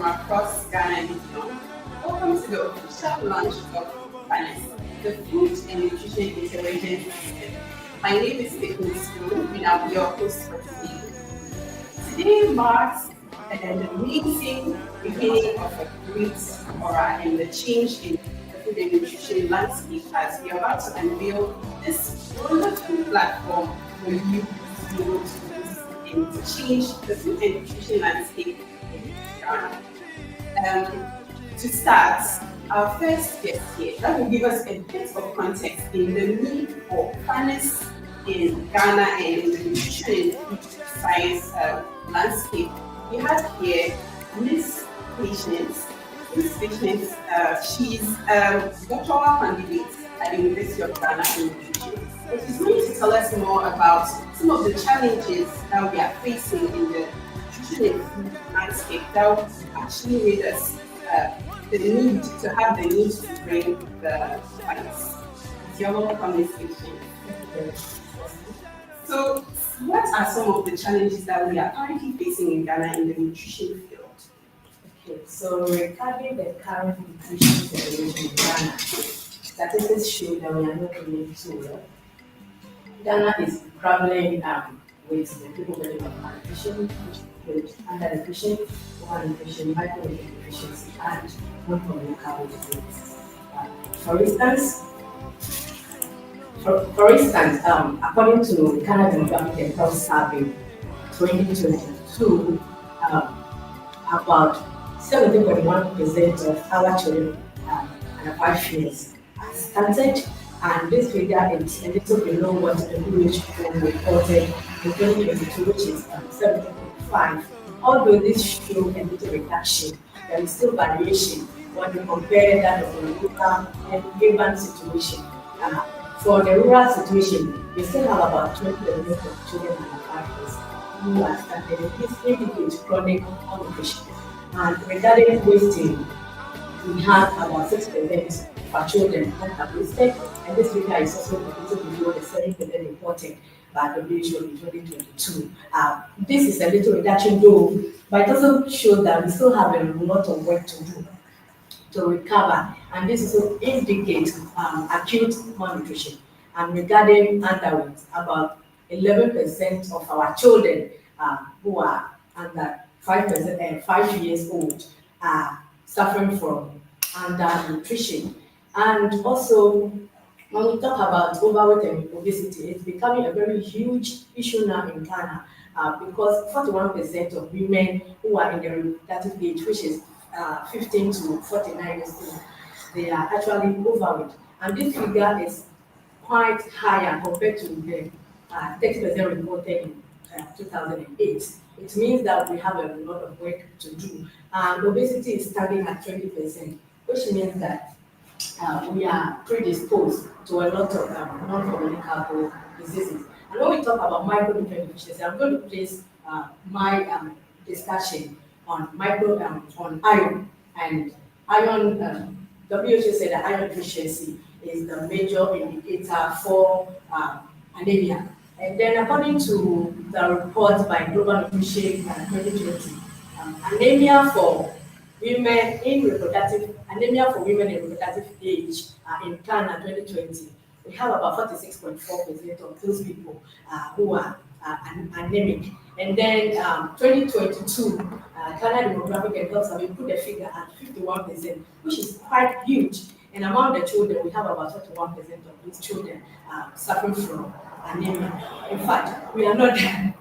across Ghana and beyond. Welcome to the official launch of FANIS, the Food and Nutrition Intelligence System. My name is Tiffany Spoon, and I'll be your host for today. Today marks an amazing beginning of a great era and the change in the food and nutrition landscape as we are about to unveil this wonderful platform for you to be able to use and to change the food and nutrition landscape in Ghana. To start, our first guest here that will give us a bit of context in the need for FANIS in Ghana and in the nutrition and food science landscape. We have here Miss Patience. Miss Patience, she's a doctoral candidate at the University of Ghana in nutrition. And she's going to tell us more about some of the challenges that we are facing in the nutrition and food landscape that actually made us the need to bring the FANIS. You're welcome, Miss Patience. So, what are some of the challenges that we are currently facing in Ghana in the nutrition field? Okay, so regarding the current nutrition situation in Ghana, statistics show that we are not doing so well. Ghana is traveling with the people with malnutrition, with undernutrition, overnutrition, micronutrient deficiency, and non-communicable diseases. For instance, according to Canada Demographic and Health Survey 2022, um, about 70.1% of our children under 5 years are stunted, and this figure is a little below what the WHO reported in 2022, which is 70.5. Although this shows a little reduction, there is still variation when we compare that of the rural and urban situation. For the rural situation, we still have about 20% of children under 5 years who are stunted. This indicates chronic malnutrition. And regarding wasting, we have about 6% of our children that have wasted, and this figure is also a little below the 7% reported by the WHO in 2022. This is a little reduction though, but it also shows that we still have a lot of work to do to recover, and this also indicates acute malnutrition. And regarding underweight, about 11% of our children who are under 5 years old are suffering from undernutrition. And also, when we talk about overweight and obesity, it's becoming a very huge issue now in Ghana because 41% of women who are in the reproductive age, which is 15 to 49 years old, they are actually overweight. And this figure is quite higher compared to the 30% reported in 2008. It means that we have a lot of work to do. Obesity is standing at 20%, which means that we are predisposed to a lot of non-communicable diseases. And when we talk about micronutrient deficiency, I'm going to place my discussion on on iron. And iron, WHO said that iron deficiency is the major indicator for anemia. And then according to the report by Global Nutrition 2020, anemia for women in reproductive age in Ghana 2020, we have about 46.4% of those people who are anemic. And then 2022, Ghana Demographic and Health Survey put the figure at 51%, which is quite huge. And among the children, we have about 31% of these children suffering from anemia. In fact, we are not there.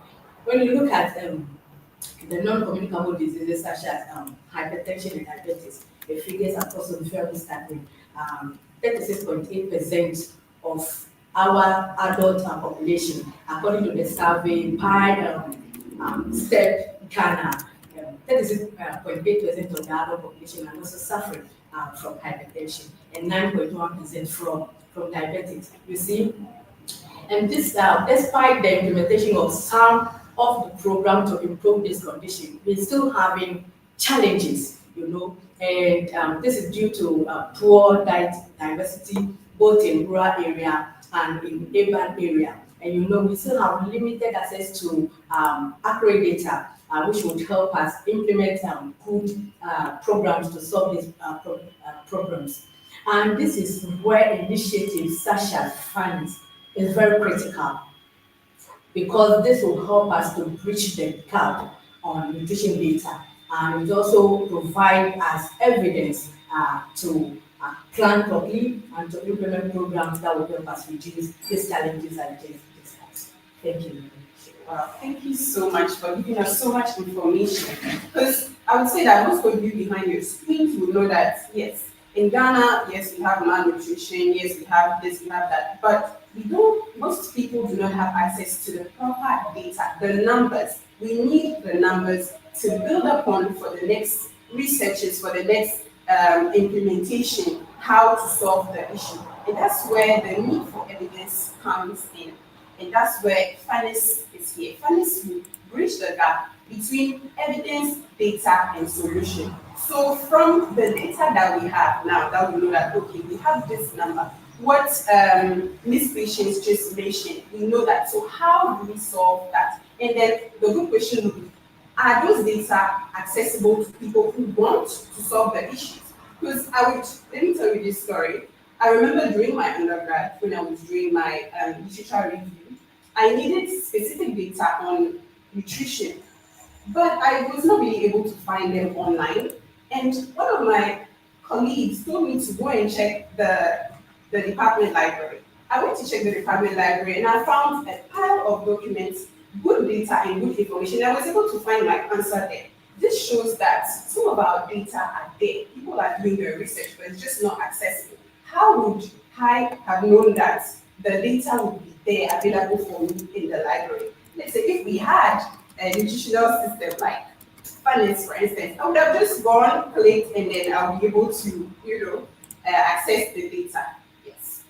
When you look at the non-communicable diseases such as hypertension and diabetes, the figures are also very staggering. 36.8% of our adult population, according to the survey by STEP Ghana, 36.8% of the adult population are also suffering from hypertension and 9.1% from diabetes. You see, and this, despite the implementation of some of the program to improve this condition, we're still having challenges, and this is due to poor diet diversity, both in rural area and in urban area. And we still have limited access to accurate data, which would help us implement good programs to solve these problems. And this is where initiatives such as FANIS is very critical, because this will help us to bridge the gap on nutrition data, and it also provide us evidence to plan properly and to implement programs that will help us reduce these challenges I just discussed. Thank you. Wow, thank you so much for giving us so much information. Because I would say that most of you behind your screens will know that, yes, in Ghana, yes, we have malnutrition, yes, we have this, we have that, but most people do not have access to the proper data, the numbers. We need the numbers to build upon for the next researches, for the next implementation, how to solve the issue. And that's where the need for evidence comes in. And that's where FANIS is here. FANIS will bridge the gap between evidence, data, and solution. So from the data that we have now, that we know that, okay, we have this number, what Ms. Patience just mentioned, we know that. So how do we solve that? And then the good question would be, are those data accessible to people who want to solve the issues? Because let me tell you this story. I remember during my undergrad, when I was doing my literature review, I needed specific data on nutrition, but I was not really able to find them online. And one of my colleagues told me to go and check the department library. I went to check the department library and I found a pile of documents, good data and good information. I was able to find my answer there. This shows that some of our data are there. People are doing their research, but it's just not accessible. How would I have known that the data would be there available for me in the library? Let's say if we had a nutritional system like FANIS, for instance, I would have just gone, clicked, and then I'll be able to, access the data. Yes.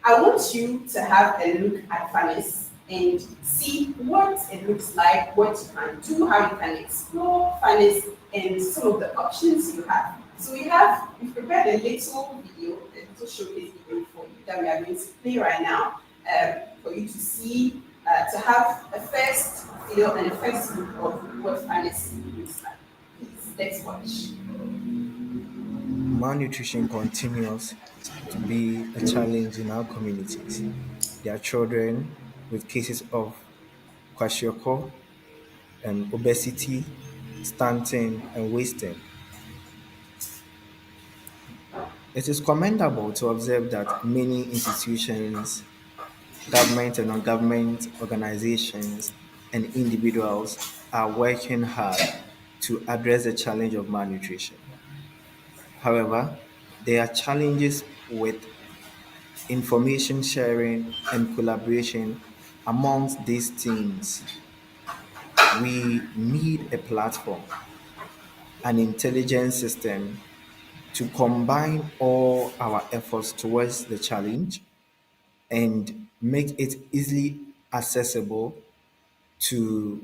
I want you to have a look at FANIS and see what it looks like, what you can do, how you can explore FANIS, and some of the options you have. So we've prepared a little video, a little showcase video for you that we are going to play right now, for you to see, to have a first feel and a first look of what FANIS looks like. Please, let's watch. Malnutrition continues to be a challenge in our communities. There are children with cases of kwashiorkor, obesity, stunting, and wasting. It is commendable to observe that many institutions, government and non-government organizations, and individuals are working hard to address the challenge of malnutrition. However, there are challenges with information sharing and collaboration amongst these teams. We need a platform, an intelligent system to combine all our efforts towards the challenge and make it easily accessible to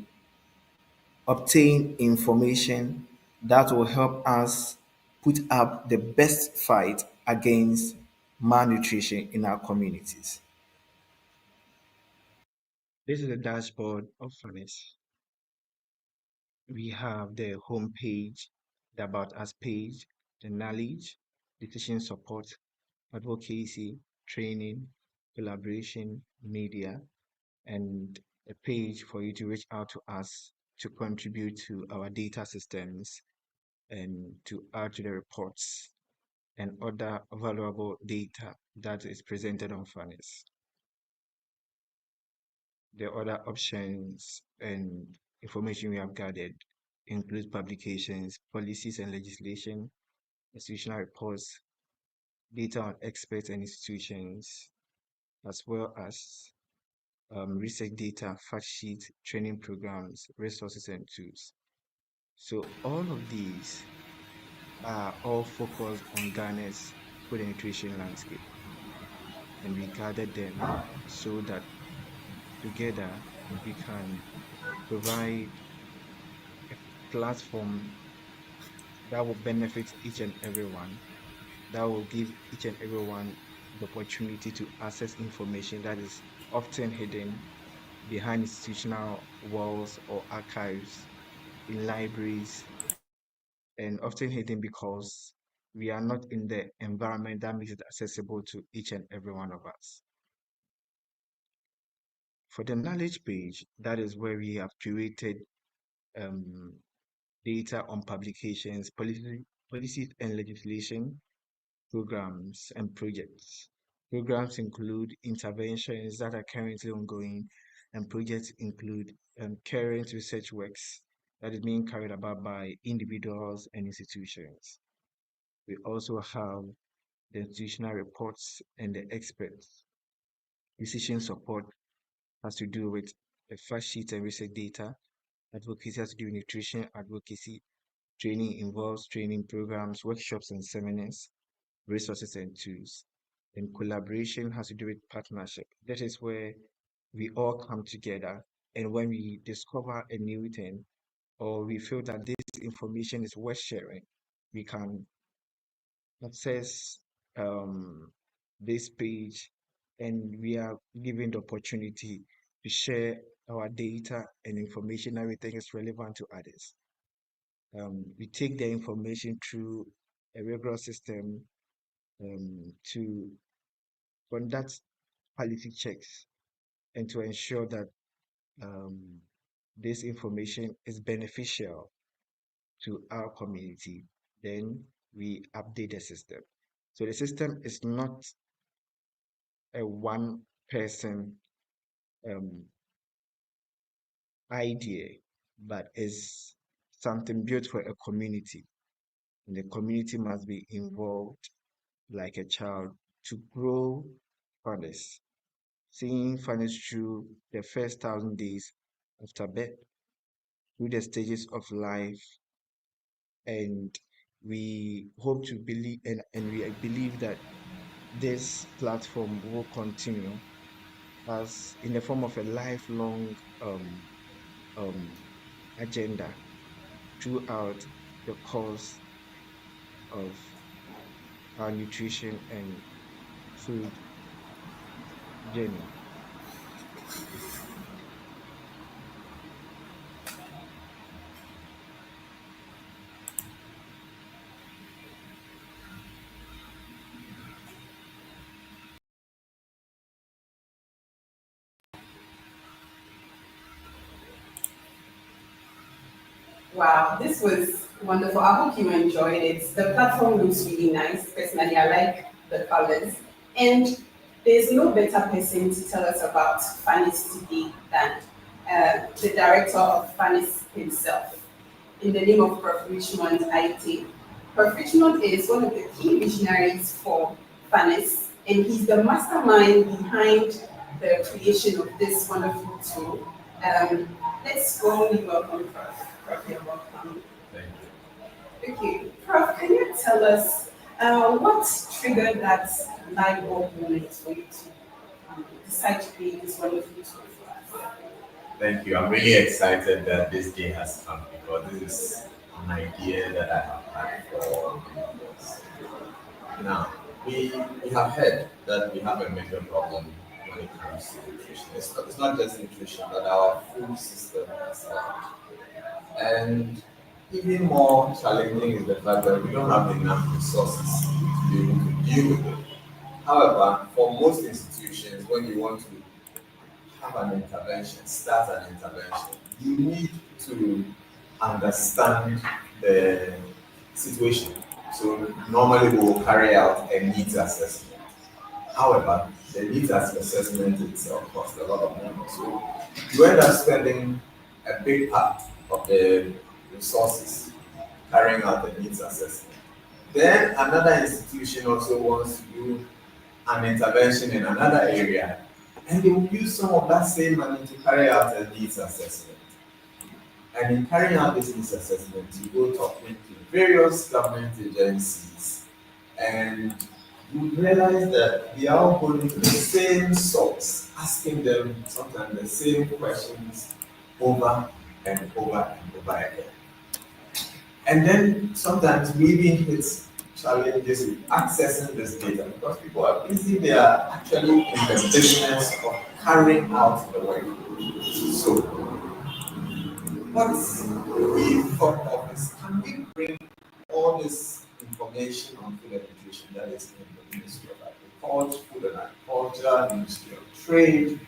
obtain information that will help us put up the best fight against malnutrition in our communities. This is a dashboard of FANIS. We have the home page, the About Us page, the knowledge, decision support, advocacy, training, collaboration, media, and a page for you to reach out to us to contribute to our data systems and to add to the reports and other valuable data that is presented on FANIS. The other options and information we have gathered includes publications, policies and legislation, institutional reports, data on experts and institutions, as well as research data, fact sheets, training programs, resources, and tools. So all of these are all focused on Ghana's food and nutrition landscape, and we gathered them so that together we can provide a platform that will benefit each and everyone, that will give each and everyone the opportunity to access information that is often hidden behind institutional walls or archives in libraries, and often hidden because we are not in the environment that makes it accessible to each and every one of us. For the knowledge page, that is where we have curated um, data on publications, policies and legislation, programs, and projects. Programs include interventions that are currently ongoing, and projects include current research works that is being carried about by individuals and institutions. We also have the institutional reports and the experts. Decision support has to do with the fact sheet and research data. Advocacy has to do with nutrition advocacy. Training involves training programs, workshops, and seminars, resources, and tools. And collaboration has to do with partnership. That is where we all come together. And when we discover a new thing or we feel that this information is worth sharing, we can access this page and we are given the opportunity to share our data and information, everything is relevant to others. We take the information through a rigorous system to conduct quality checks and to ensure that um, this information is beneficial to our community. Then we update the system. So the system is not a one person um, idea, but is something built for a community. And the community must be involved like a child to grow FANIS. Seeing FANIS through the first 1,000 days after birth, through the stages of life, and we hope to believe and we believe that this platform will continue as in the form of a lifelong um, agenda throughout the course of our nutrition and food journey. Wow, this was wonderful. I hope you enjoyed it. The platform looks really nice. Personally, I like the colors. And there's no better person to tell us about FANIS today than the director of FANIS himself. In the name of Prof. Richmond IT. Prof. Richmond is one of the key visionaries for FANIS, and he's the mastermind behind the creation of this wonderful tool. Um, let's warmly welcome Prof. Prof, you're welcome. Thank Okay, Prof, can you tell us what triggered that light bulb moment for you to decide to create this wonderful tool for us? Thank you. I'm really excited that this day has come because this is an idea that I have had for many years. Now, we have heard that we have a major problem when it comes to nutrition. It's not just nutrition, but our food system as well. And even more challenging is the fact that we don't have enough resources to be able to deal with it. However, for most institutions, when you want to have an intervention, start an intervention, you need to understand the situation. So normally we will carry out a needs assessment. However, the needs assessment itself costs a lot of money. So you end up spending a big part of the resources carrying out the needs assessment. Then another institution also wants to do an intervention in another area, and they will use some of that same money to carry out a needs assessment. And in carrying out this needs assessment, you go talking to various government agencies, and you realize that they are all going to the same source, asking them sometimes the same questions over and over and over again. And then sometimes we even hit challenges with accessing this data because people are busy, they are actually in the business of carrying out the work. So, what we thought of is can we bring all this information on food and nutrition that is in the Ministry of Agriculture, Food and Agriculture, Ministry of Trade,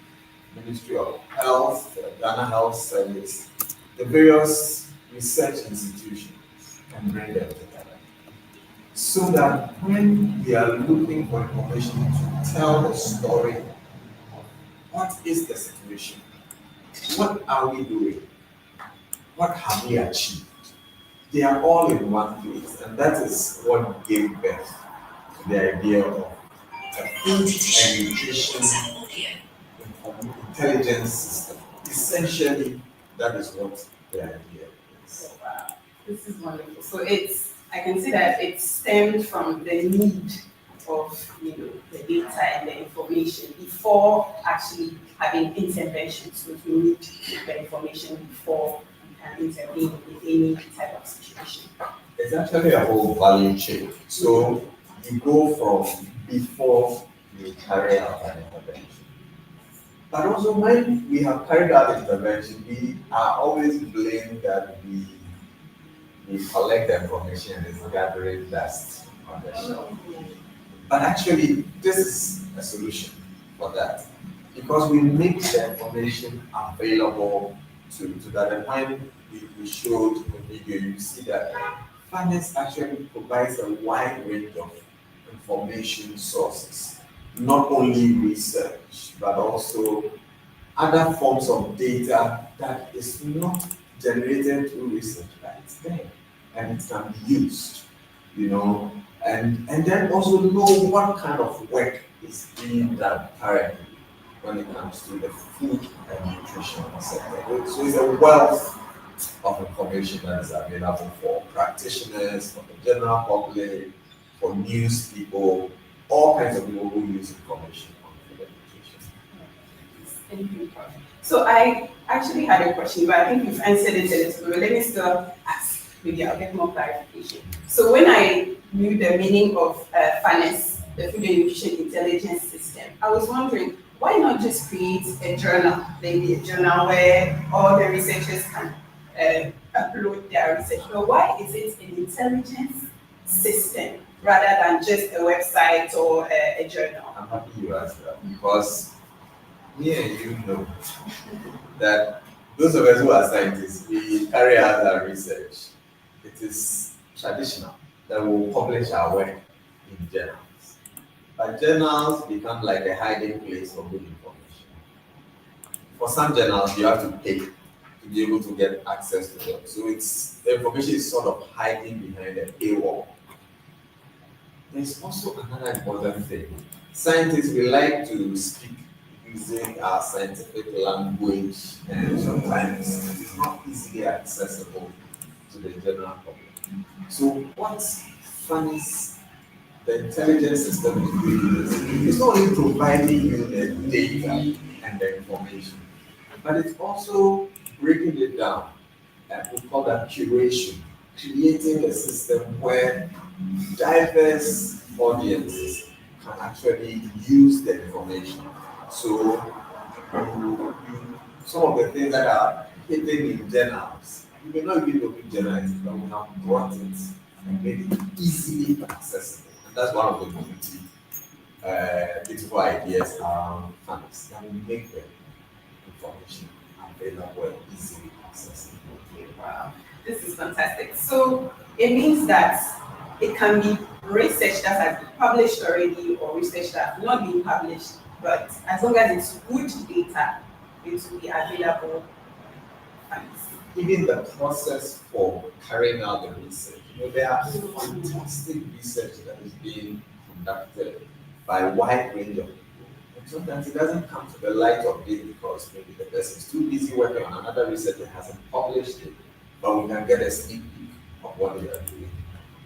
Ministry of Health, Ghana Health Service, the various research institutions, and bring them together so that when we are looking for information to tell the story of what is the situation, what are we doing, what have we achieved, they are all in one place, and that is what gave birth to the idea of a food and nutrition intelligence system. Essentially, that is what the idea is. Wow, this is wonderful. So I can see that it stemmed from the need of, the data and the information before actually having interventions. So we need the information before we can intervene in any type of situation. It's actually a whole value chain. So you go from before you carry out an intervention. But also when we have carried out intervention, we are always blamed that we collect the information and it's gathering dust on the shelf. But actually, this is a solution for that because we make the information available to that. And when we showed the video, you see that FANIS actually provides a wide range of information sources, not only research, but also other forms of data that is not generated through research, but it's there and it can be used, you know, and then also know what kind of work is being done currently when it comes to the food and nutrition sector. So it's a wealth of information that is available for practitioners, for the general public, for news people, all kinds of people who use information on food and nutrition. Thank you, Prof. So I actually had a question, but I think you've answered it a little bit. Let me still ask, maybe I'll get more clarification. So when I knew the meaning of FANIS, the Food and Nutrition Intelligence System, I was wondering, why not just create a journal, maybe a journal where all the researchers can upload their research? But why is it an intelligence system rather than just a website or a journal? I'm happy you asked that because me and you know that those of us who are scientists, we carry out our research. It is traditional that we will publish our work in journals. But journals become like a hiding place for good information. For some journals, you have to pay to be able to get access to them. So it's the information is sort of hiding behind a paywall. There's also another important thing. Scientists, we like to speak using our scientific language, and sometimes it's not easily accessible to the general public. So what FANIS, the intelligence system, is doing is it's not only providing you the data and the information, but it's also breaking it down. And we call that curation, creating a system where diverse audiences can actually use the information. So some of the things that are hidden in journals, you may not even know which journal it is, but we have brought it and made it easily accessible. And that's one of the beautiful ideas around FANIS, that we make the information available and easily accessible. Wow, this is fantastic. So it means that it can be research that has been published already or research that has not been published, but as long as it's good data, it will be available. Even the process for carrying out the research, there are fantastic research that is being conducted by a wide range of people. And sometimes it doesn't come to the light of day because maybe the person is too busy working on another research that hasn't published it, but we can get a sneak peek of what they are doing.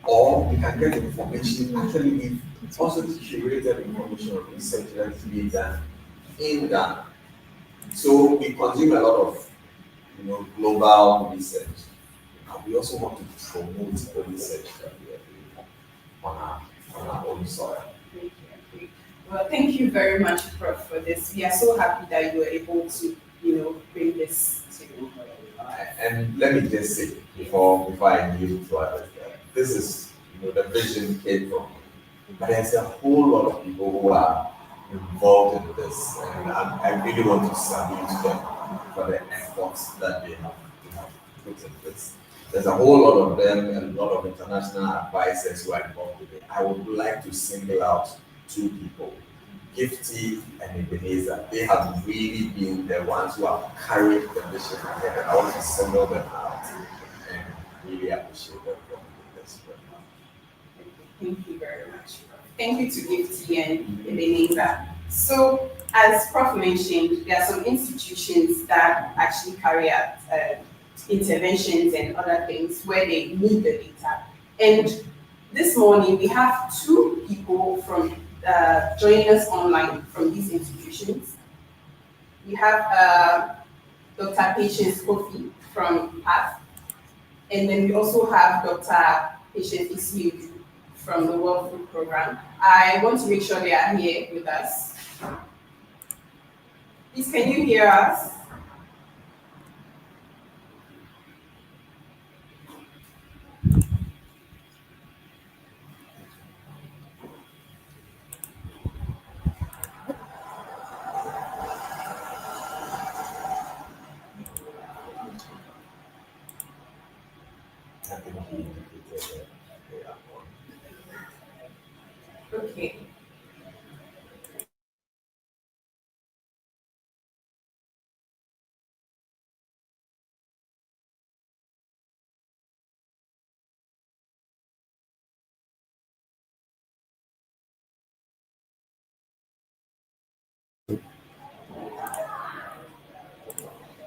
Or we can get information, actually we've also curated information on research that is being done in Ghana. So we consume a lot of global research. And we also want to promote the research that we are doing on our own soil. Well, thank you very much, Prof, for this. We are so happy that you were able to, bring this to. And let me just say before I leave to others that this is, the vision came from me. But there's a whole lot of people who are involved in this, and I really want to salute them for the efforts that they have put in this. There's a whole lot of them and a lot of international advisors who are involved with it. I would like to single out two people, Gifty and Ebenezer. They have really been the ones who have carried the mission ahead, and I want to single them out and really appreciate them for this. Thank you very much. Thank you to Gifty and Ebenezer. So, as Prof mentioned, there are some institutions that actually carry out interventions and other things where they need the data. And this morning, we have two people from joining us online from these institutions. We have Dr. Patience Kofi from PATH, and then we also have Dr. Patience Ismiu from the World Food Program. I want to make sure they are here with us. Please, can you hear us? I think he indicated that they are on. Okay.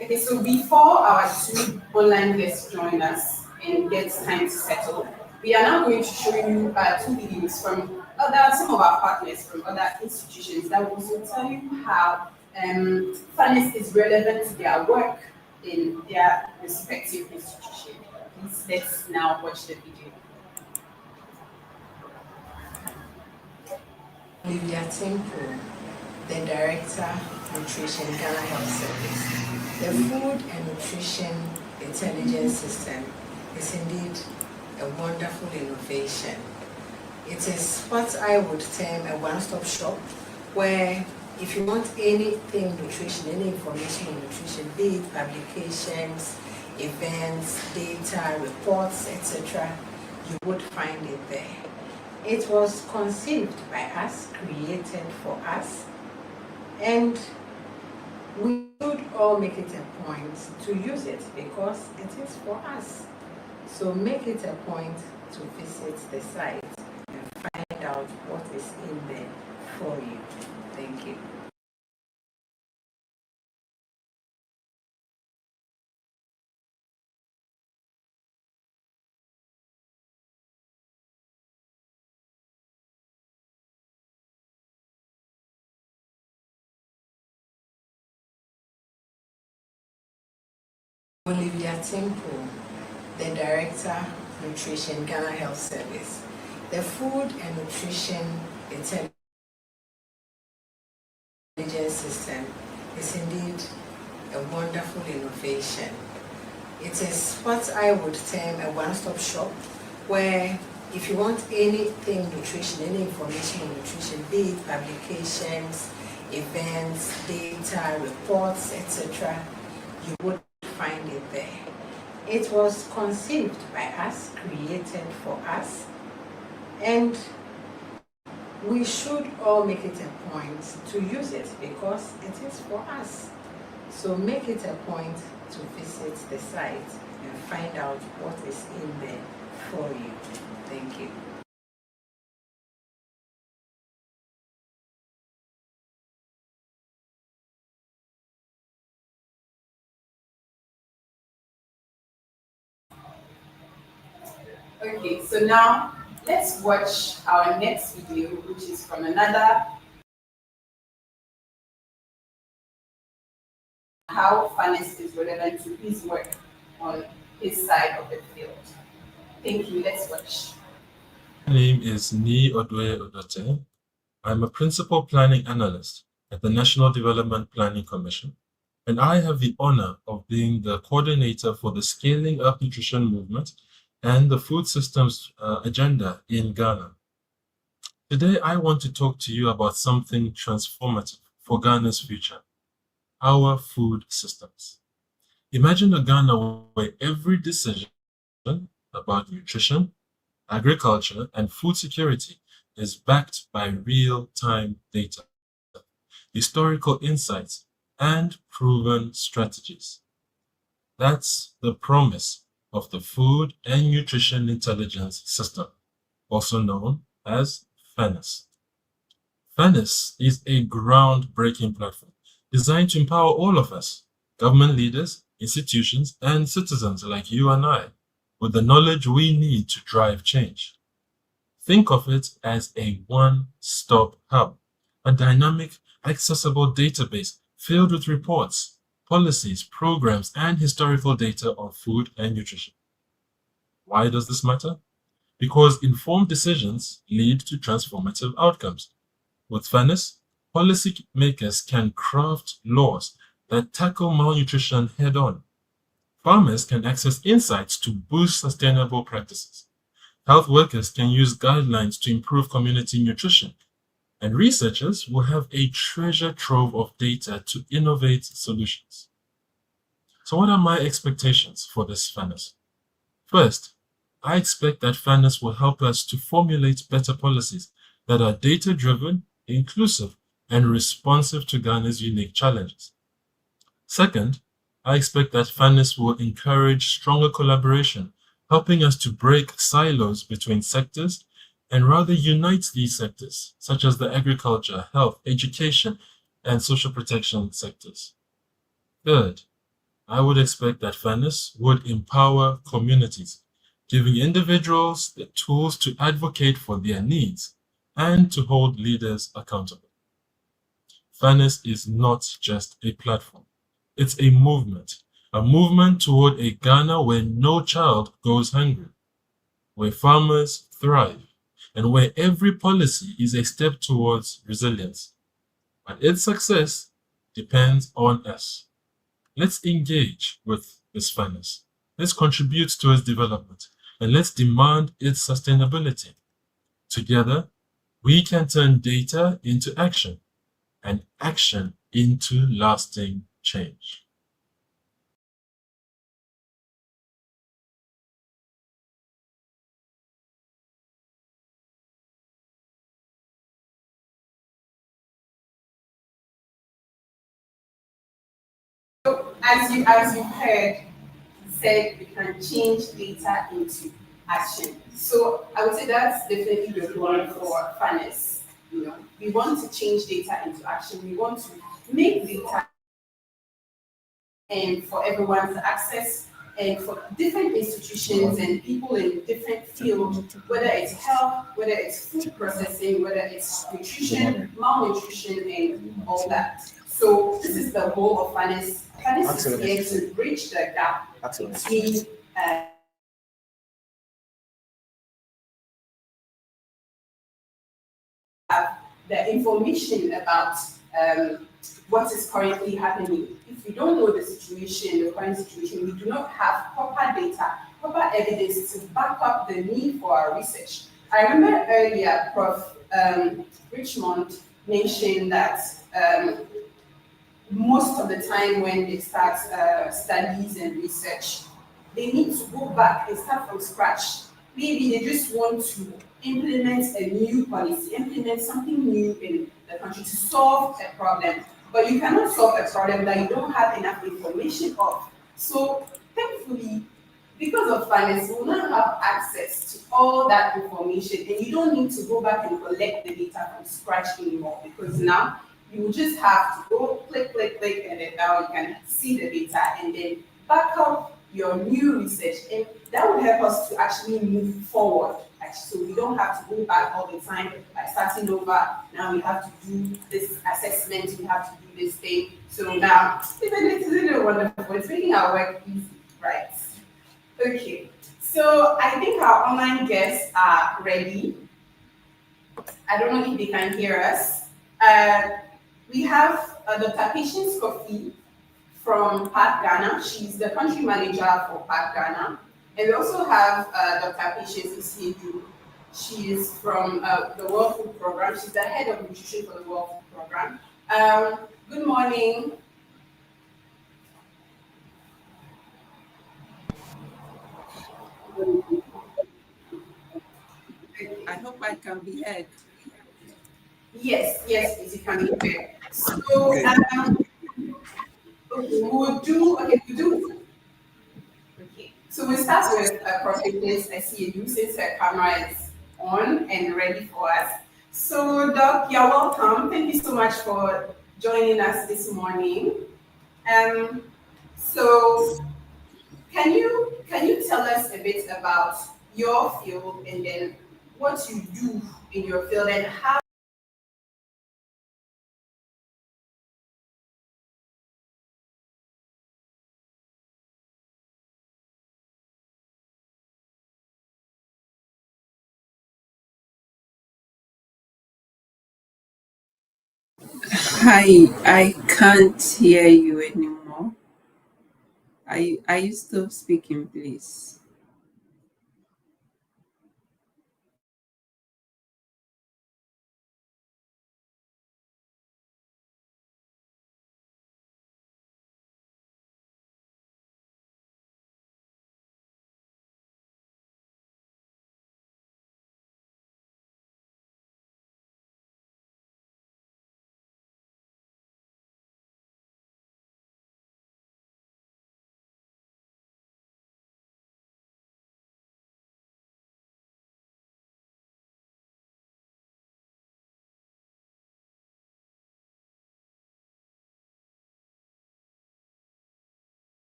Okay, so before our two online guests join us and get time to settle, we are now going to show you two videos from some of our partners from other institutions that will also tell you how FANIS is relevant to their work in their respective institution. Please let's now watch the video. Olivia Temple, the Director, Nutrition, Ghana Health Service. The Food and Nutrition Intelligence System is indeed a wonderful innovation. It is what I would term a one-stop shop where if you want anything nutrition, any information on nutrition, be it publications, events, data, reports, etc., you would find it there. It was conceived by us, created for us, and we should all make it a point to use it because it is for us. So make it a point to visit the site and find out what is in there for you. Thank you. Olivia Temple, the Director, Nutrition, Ghana Health Service. The Food and Nutrition Intelligence System is indeed a wonderful innovation. It is what I would term a one-stop shop where if you want anything nutrition, any information on nutrition, be it publications, events, data, reports, etc., you would find it there. It was conceived by us, created for us, and we should all make it a point to use it because it is for us. So make it a point to visit the site and find out what is in there for you. Thank you. Okay, so now let's watch our next video, which is from another how FANIS is relevant to his work on his side of the field. Thank you. Let's watch. My name is Ni Odwe Odote. I'm a Principal Planning Analyst at the National Development Planning Commission, and I have the honor of being the coordinator for the Scaling Up Nutrition Movement and the Food Systems Agenda in Ghana. Today, I want to talk to you about something transformative for Ghana's future, our food systems. Imagine a Ghana where every decision about nutrition, agriculture, and food security is backed by real-time data, historical insights, and proven strategies. That's the promise of the Food and Nutrition Intelligence System, also known as FANIS. FANIS is a groundbreaking platform designed to empower all of us, government leaders, institutions, and citizens like you and I, with the knowledge we need to drive change. Think of it as a one-stop hub, a dynamic, accessible database filled with reports, policies, programs, and historical data on food and nutrition. Why does this matter? Because informed decisions lead to transformative outcomes. With FANIS, policymakers can craft laws that tackle malnutrition head-on. Farmers can access insights to boost sustainable practices. Health workers can use guidelines to improve community nutrition. And researchers will have a treasure trove of data to innovate solutions. So what are my expectations for this FANIS? First, I expect that FANIS will help us to formulate better policies that are data-driven, inclusive, and responsive to Ghana's unique challenges. Second, I expect that FANIS will encourage stronger collaboration, helping us to break silos between sectors and rather unite these sectors, such as the agriculture, health, education, and social protection sectors. Third, I would expect that FANIS would empower communities, giving individuals the tools to advocate for their needs and to hold leaders accountable. FANIS is not just a platform. It's a movement toward a Ghana where no child goes hungry, where farmers thrive, and where every policy is a step towards resilience. But its success depends on us. Let's engage with this FANIS. Let's contribute to its development, and let's demand its sustainability. Together, we can turn data into action, and action into lasting change. As you heard, he said we can change data into action. So I would say that's definitely the goal for fairness. We want to change data into action. We want to make data and for everyone to access and for different institutions and people in different fields, whether it's health, whether it's food processing, whether it's nutrition, malnutrition, and all that. So this is the goal of FANIS. FANIS is here to bridge the gap between the information about what is currently happening. If we don't know the situation, the current situation, we do not have proper data, proper evidence to back up the need for our research. I remember earlier, Prof. Richmond mentioned that most of the time when they start studies and research, they need to go back and start from scratch. Maybe they just want to implement a new policy, implement something new in the country to solve a problem. But you cannot solve a problem that you don't have enough information of. So thankfully, because of finance, we will now have access to all that information and you don't need to go back and collect the data from scratch anymore because now you will just have to go click, click, click, and then now you can see the data and then back up your new research. And that will help us to actually move forward. So we don't have to go back all the time by starting over. Now we have to do this assessment, we have to do this thing. So now, isn't it wonderful? It's making our work easy, right? Okay, so I think our online guests are ready. I don't know if they can hear us. We have Dr. Patience Kofi from PAC Ghana. She's the country manager for PAC Ghana. And we also have Dr. Patience Isiedu. She is from the World Food Program. She's the head of nutrition for the World Food Program. Good morning. I hope I can be heard. Yes, yes, you can be heard. So, okay, we do. Okay, so we start with Prophetess SEAU since her camera is on and ready for us. So, Doc, you're welcome. Thank you so much for joining us this morning. Um, so, can you tell us a bit about your field and then what you do in your field and how Hi, I can't hear you anymore. Are you still speaking, please?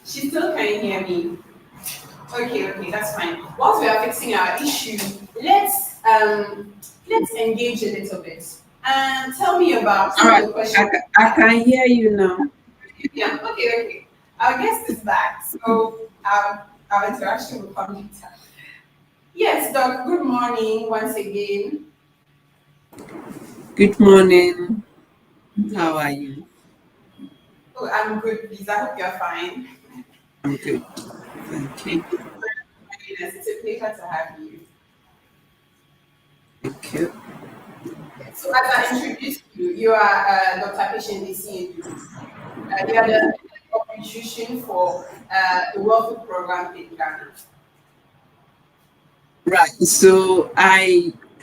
She still can't hear me. Okay, that's fine. Whilst we are fixing our issue, let's engage a little bit and tell me about All some of right, the questions. I can hear you now. Yeah, okay. Our guest is back, so our interaction will come later. Yes, Doc. Good morning once again. Good morning. How Yes. are you? Oh, I'm good. Please, I hope you're fine. I'm good. Thank Thank you. you for joining us. It's a pleasure to have you. Thank you. So, as I introduced you, you are Dr. Patient DCA. You are the head of nutrition for the World Food Program in Ghana. Right. So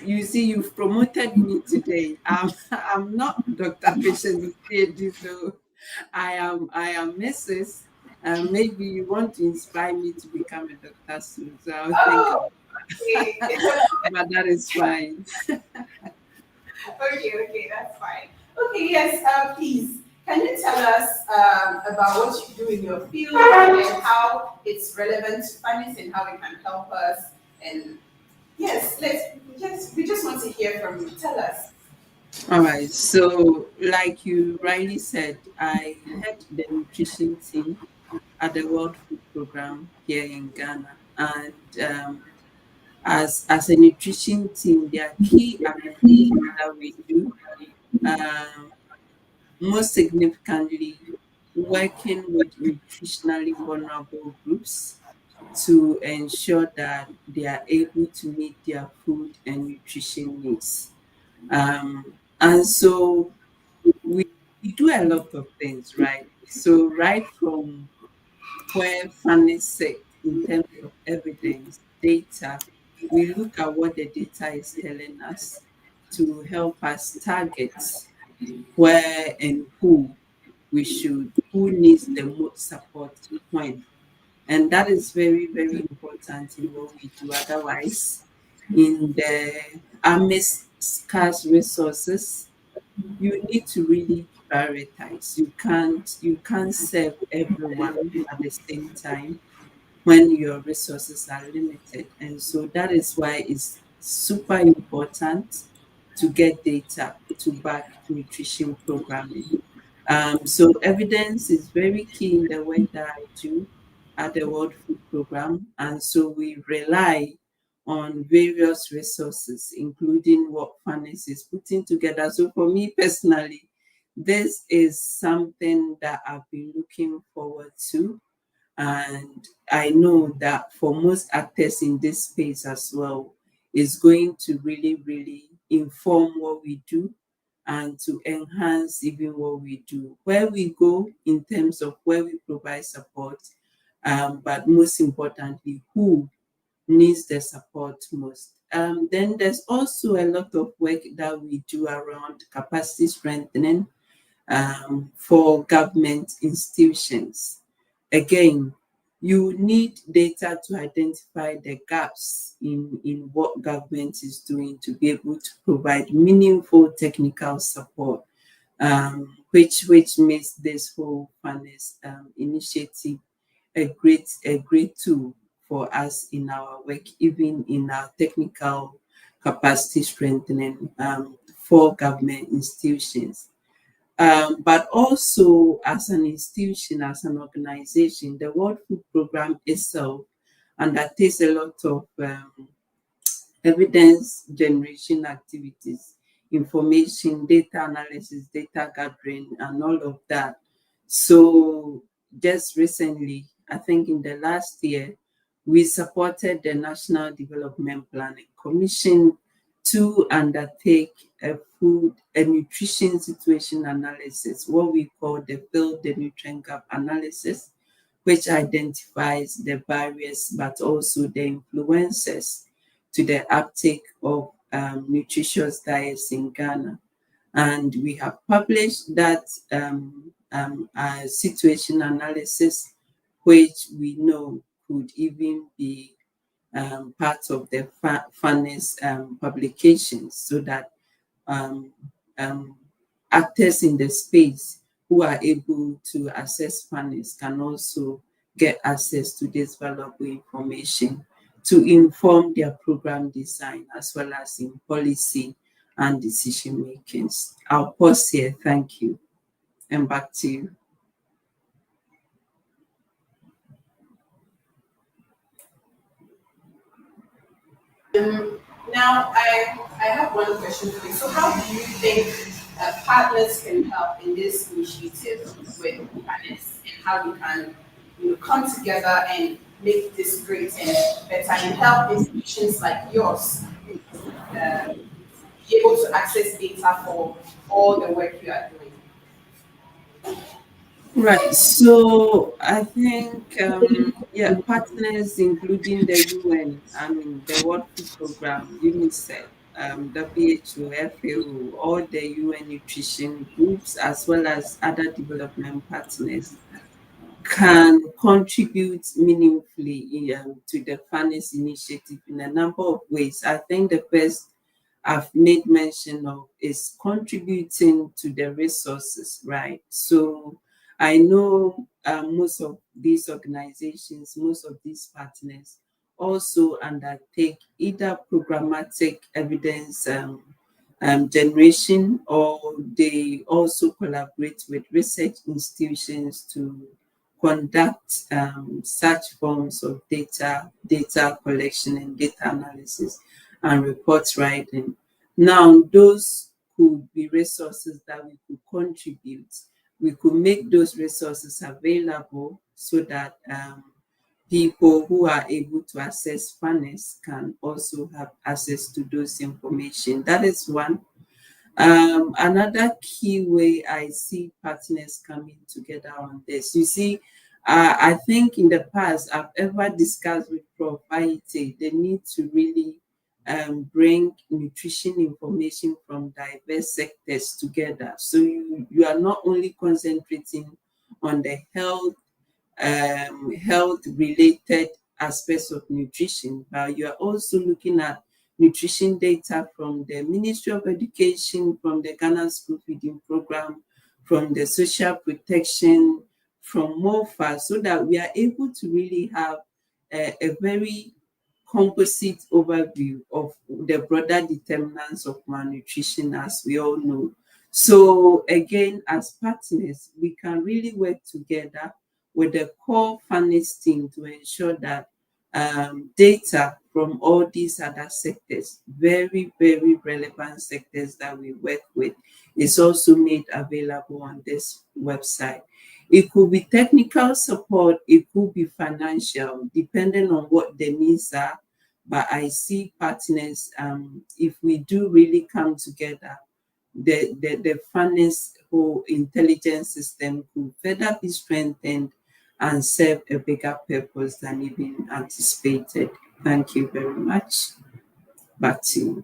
you see, you've promoted me today. I'm not Dr. Patient PhD, so I am Mrs. Maybe you want to inspire me to become a doctor soon, so I'll think Oh, about okay. that. But that is fine. Okay, that's fine. Okay, yes, please, can you tell us about what you do in your field and how it's relevant to finance and how it can help us? And yes, we just want to hear from you. Tell us. All right. So, like you rightly said, I head the nutrition team at the World Food Program here in Ghana, and as a nutrition team, there are key activities that we do. Um, Most significantly, working with nutritionally vulnerable groups to ensure that they are able to meet their food and nutrition needs. And so we do a lot of things, right? So right from where FANIS sit in terms of evidence, data, we look at what the data is telling us to help us target where and who needs the most support when. And that is very, very important in what we do. Otherwise, in the amidst scarce resources, you need to really prioritize. You can't serve everyone at the same time when your resources are limited. And so that is why it's super important to get data to back nutrition programming. So evidence is very key in the work that I do at the World Food Program. And so we rely on various resources, including what FANIS is putting together. So for me personally, this is something that I've been looking forward to, and I know that for most actors in this space as well, is going to really, really inform what we do and to enhance even what we do, where we go in terms of where we provide support, but most importantly, who needs the support most. Then there's also a lot of work that we do around capacity strengthening for government institutions. Again, you need data to identify the gaps in what government is doing to be able to provide meaningful technical support, which makes this whole FANIS initiative a great tool for us in our work, even in our technical capacity strengthening for government institutions. But also as an institution, as an organization, the World Food Program itself undertakes a lot of evidence generation activities, information, data analysis, data gathering, and all of that. So, just recently, I think in the last year, we supported the National Development Planning Commission to undertake a nutrition situation analysis, what we call the Fill the Nutrient Gap analysis, which identifies the barriers but also the influences to the uptake of nutritious diets in Ghana. And we have published that situation analysis, which we know could even be part of the FANIS publications, so that um, um, actors in the space who are able to access FANIS can also get access to this valuable information to inform their program design as well as in policy and decision makings. I'll pause here. Thank you. And back to you. Now, I have one question for you. So, how do you think partners can help in this initiative with partners, and how we can, come together and make this great and better, and help institutions like yours uh, be able to access data for all the work you are doing? Right. So I think, yeah, partners including the UN, I mean, the World Food Program, UNICEF, WHO, FAO, all the UN nutrition groups, as well as other development partners, can contribute meaningfully to the FANIS initiative in a number of ways. I think the first I've made mention of is contributing to the resources, right? So I know most of these organizations, most of these partners also undertake either programmatic evidence generation, or they also collaborate with research institutions to conduct such forms of data collection and data analysis and report writing. Now, those could be resources that we could contribute. We could make those resources available so that people who are able to access FANIS can also have access to those information. That is one. Another key way I see partners coming together on this, you see, I think in the past I've ever discussed with Prof. Aite the need to really bring nutrition information from diverse sectors together. So you are not only concentrating on the health related aspects of nutrition, but you are also looking at nutrition data from the Ministry of Education, from the Ghana School Feeding Program, from the Social Protection, from MOFA, so that we are able to really have a very composite overview of the broader determinants of malnutrition, as we all know. So again, as partners, we can really work together with the core FANIS team to ensure that data from all these other sectors, very, very relevant sectors that we work with, is also made available on this website. It could be technical support, it could be financial, depending on what the needs are. But I see partners, if we do really come together, the FANIS whole intelligence system could further be strengthened and serve a bigger purpose than even anticipated. Thank you very much. Back to you.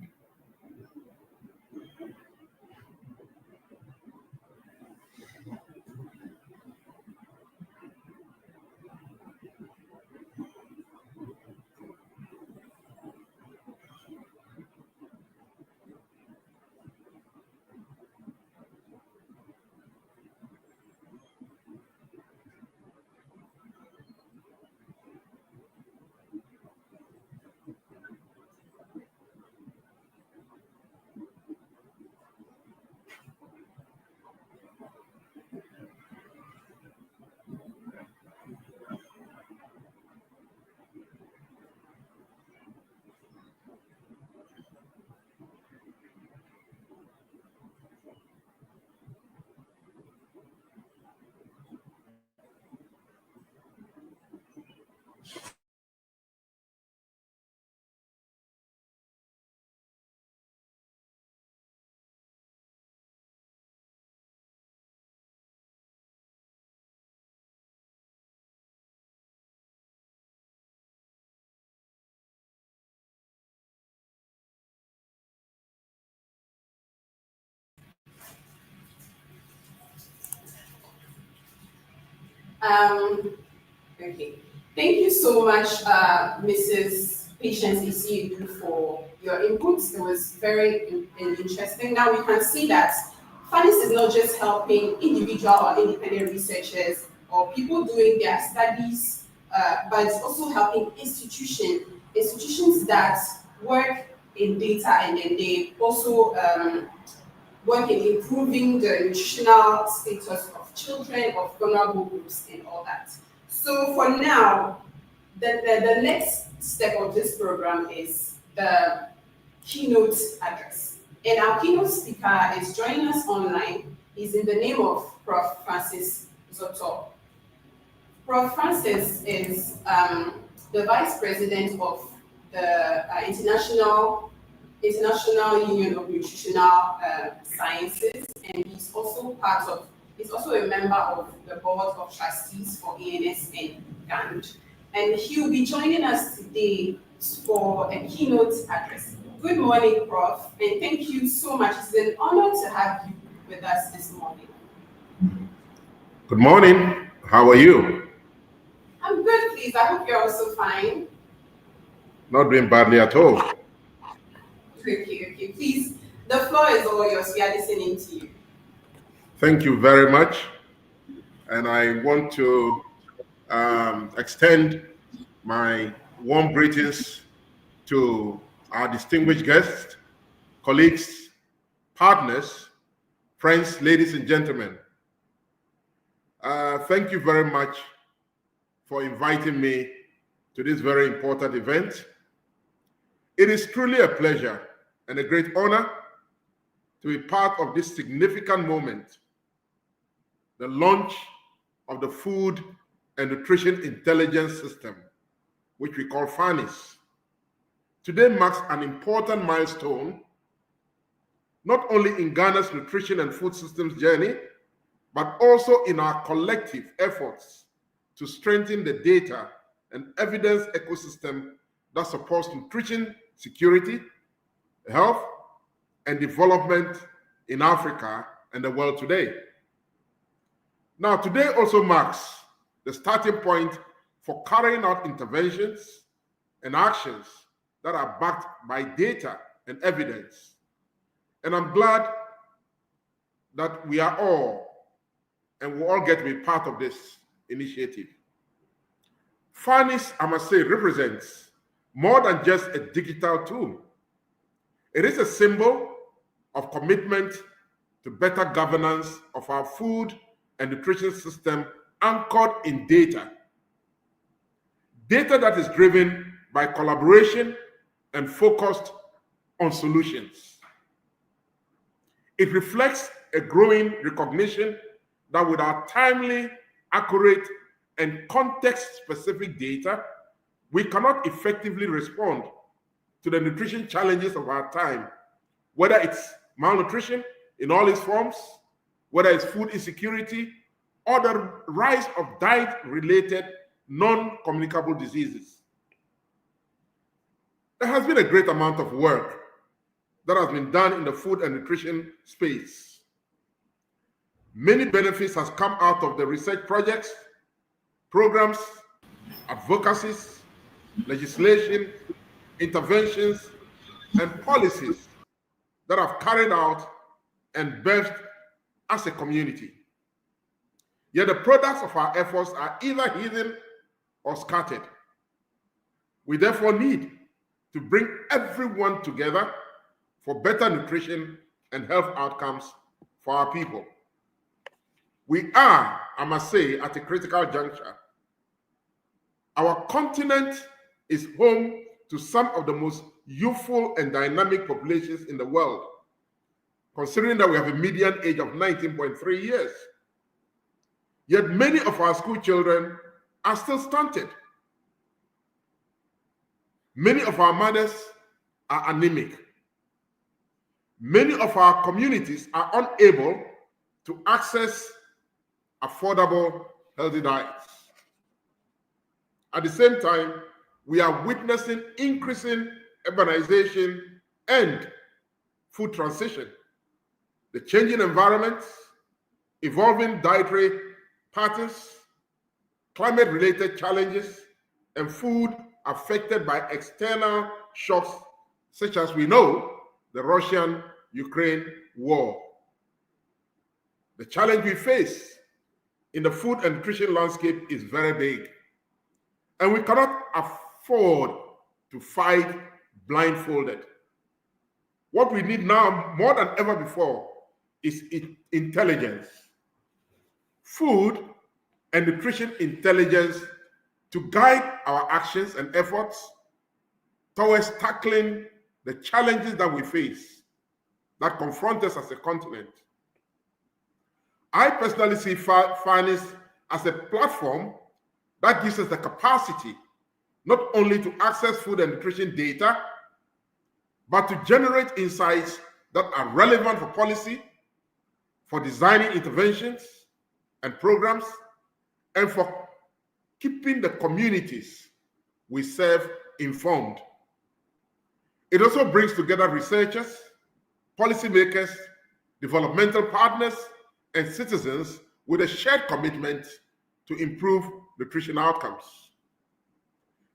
Okay. Thank you so much, Mrs. Patience Isiu, for your inputs. It was very interesting. Now we can see that FANIS is not just helping individual or independent researchers or people doing their studies, but it's also helping institutions that work in data, and then they also work in improving the nutritional status of children, of vulnerable groups, and all that. So for now, the next step of this program is the keynote address. And our keynote speaker is joining us online. He's in the name of Prof. Francis Zoto. Prof. Francis is the Vice President of the International Union of Nutritional Sciences, and he's also a member of the Board of Trustees for ANS and GAND. And he'll be joining us today for a keynote address. Good morning, Prof, and thank you so much. It's an honor to have you with us this morning. Good morning. How are you? I'm good, please. I hope you're also fine. Not doing badly at all. Okay. Please, the floor is all yours. We are listening to you. Thank you very much. And I want to extend my warm greetings to our distinguished guests, colleagues, partners, friends, ladies and gentlemen. Thank you very much for inviting me to this very important event. It is truly a pleasure and a great honor to be part of this significant moment, the launch of the Food and Nutrition Intelligence System, which we call FANIS. Today marks an important milestone, not only in Ghana's nutrition and food systems journey, but also in our collective efforts to strengthen the data and evidence ecosystem that supports nutrition security, health, and development in Africa and the world today. Now, today also marks the starting point for carrying out interventions and actions that are backed by data and evidence. And I'm glad that we are all, and we all get to be part of this initiative. FANIS, I must say, represents more than just a digital tool. It is a symbol of commitment to better governance of our food and nutrition system anchored in data. Data that is driven by collaboration and focused on solutions. It reflects a growing recognition that without timely, accurate, and context-specific data, we cannot effectively respond to the nutrition challenges of our time, whether it's malnutrition in all its forms, whether it's food insecurity, or the rise of diet-related non-communicable diseases. There has been a great amount of work that has been done in the food and nutrition space. Many benefits has come out of the research projects, programs, advocacies, legislation, interventions, and policies that have carried out and birthed as a community. Yet the products of our efforts are either hidden or scattered. We therefore need to bring everyone together for better nutrition and health outcomes for our people. We are, I must say, at a critical juncture. Our continent is home to some of the most youthful and dynamic populations in the world, considering that we have a median age of 19.3 years. Yet many of our school children are still stunted. Many of our mothers are anemic. Many of our communities are unable to access affordable, healthy diets. At the same time, we are witnessing increasing urbanization and food transition. The changing environments, evolving dietary patterns, climate-related challenges, and food affected by external shocks, such as we know, the Russian-Ukraine war. The challenge we face in the food and nutrition landscape is very big, and we cannot afford to fight blindfolded. What we need now, more than ever before, is intelligence. Food and nutrition intelligence to guide our actions and efforts towards tackling the challenges that we face that confront us as a continent. I personally see FANIS as a platform that gives us the capacity not only to access food and nutrition data, but to generate insights that are relevant for policy, for designing interventions and programs, and for keeping the communities we serve informed. It also brings together researchers, policymakers, developmental partners, and citizens with a shared commitment to improve nutrition outcomes.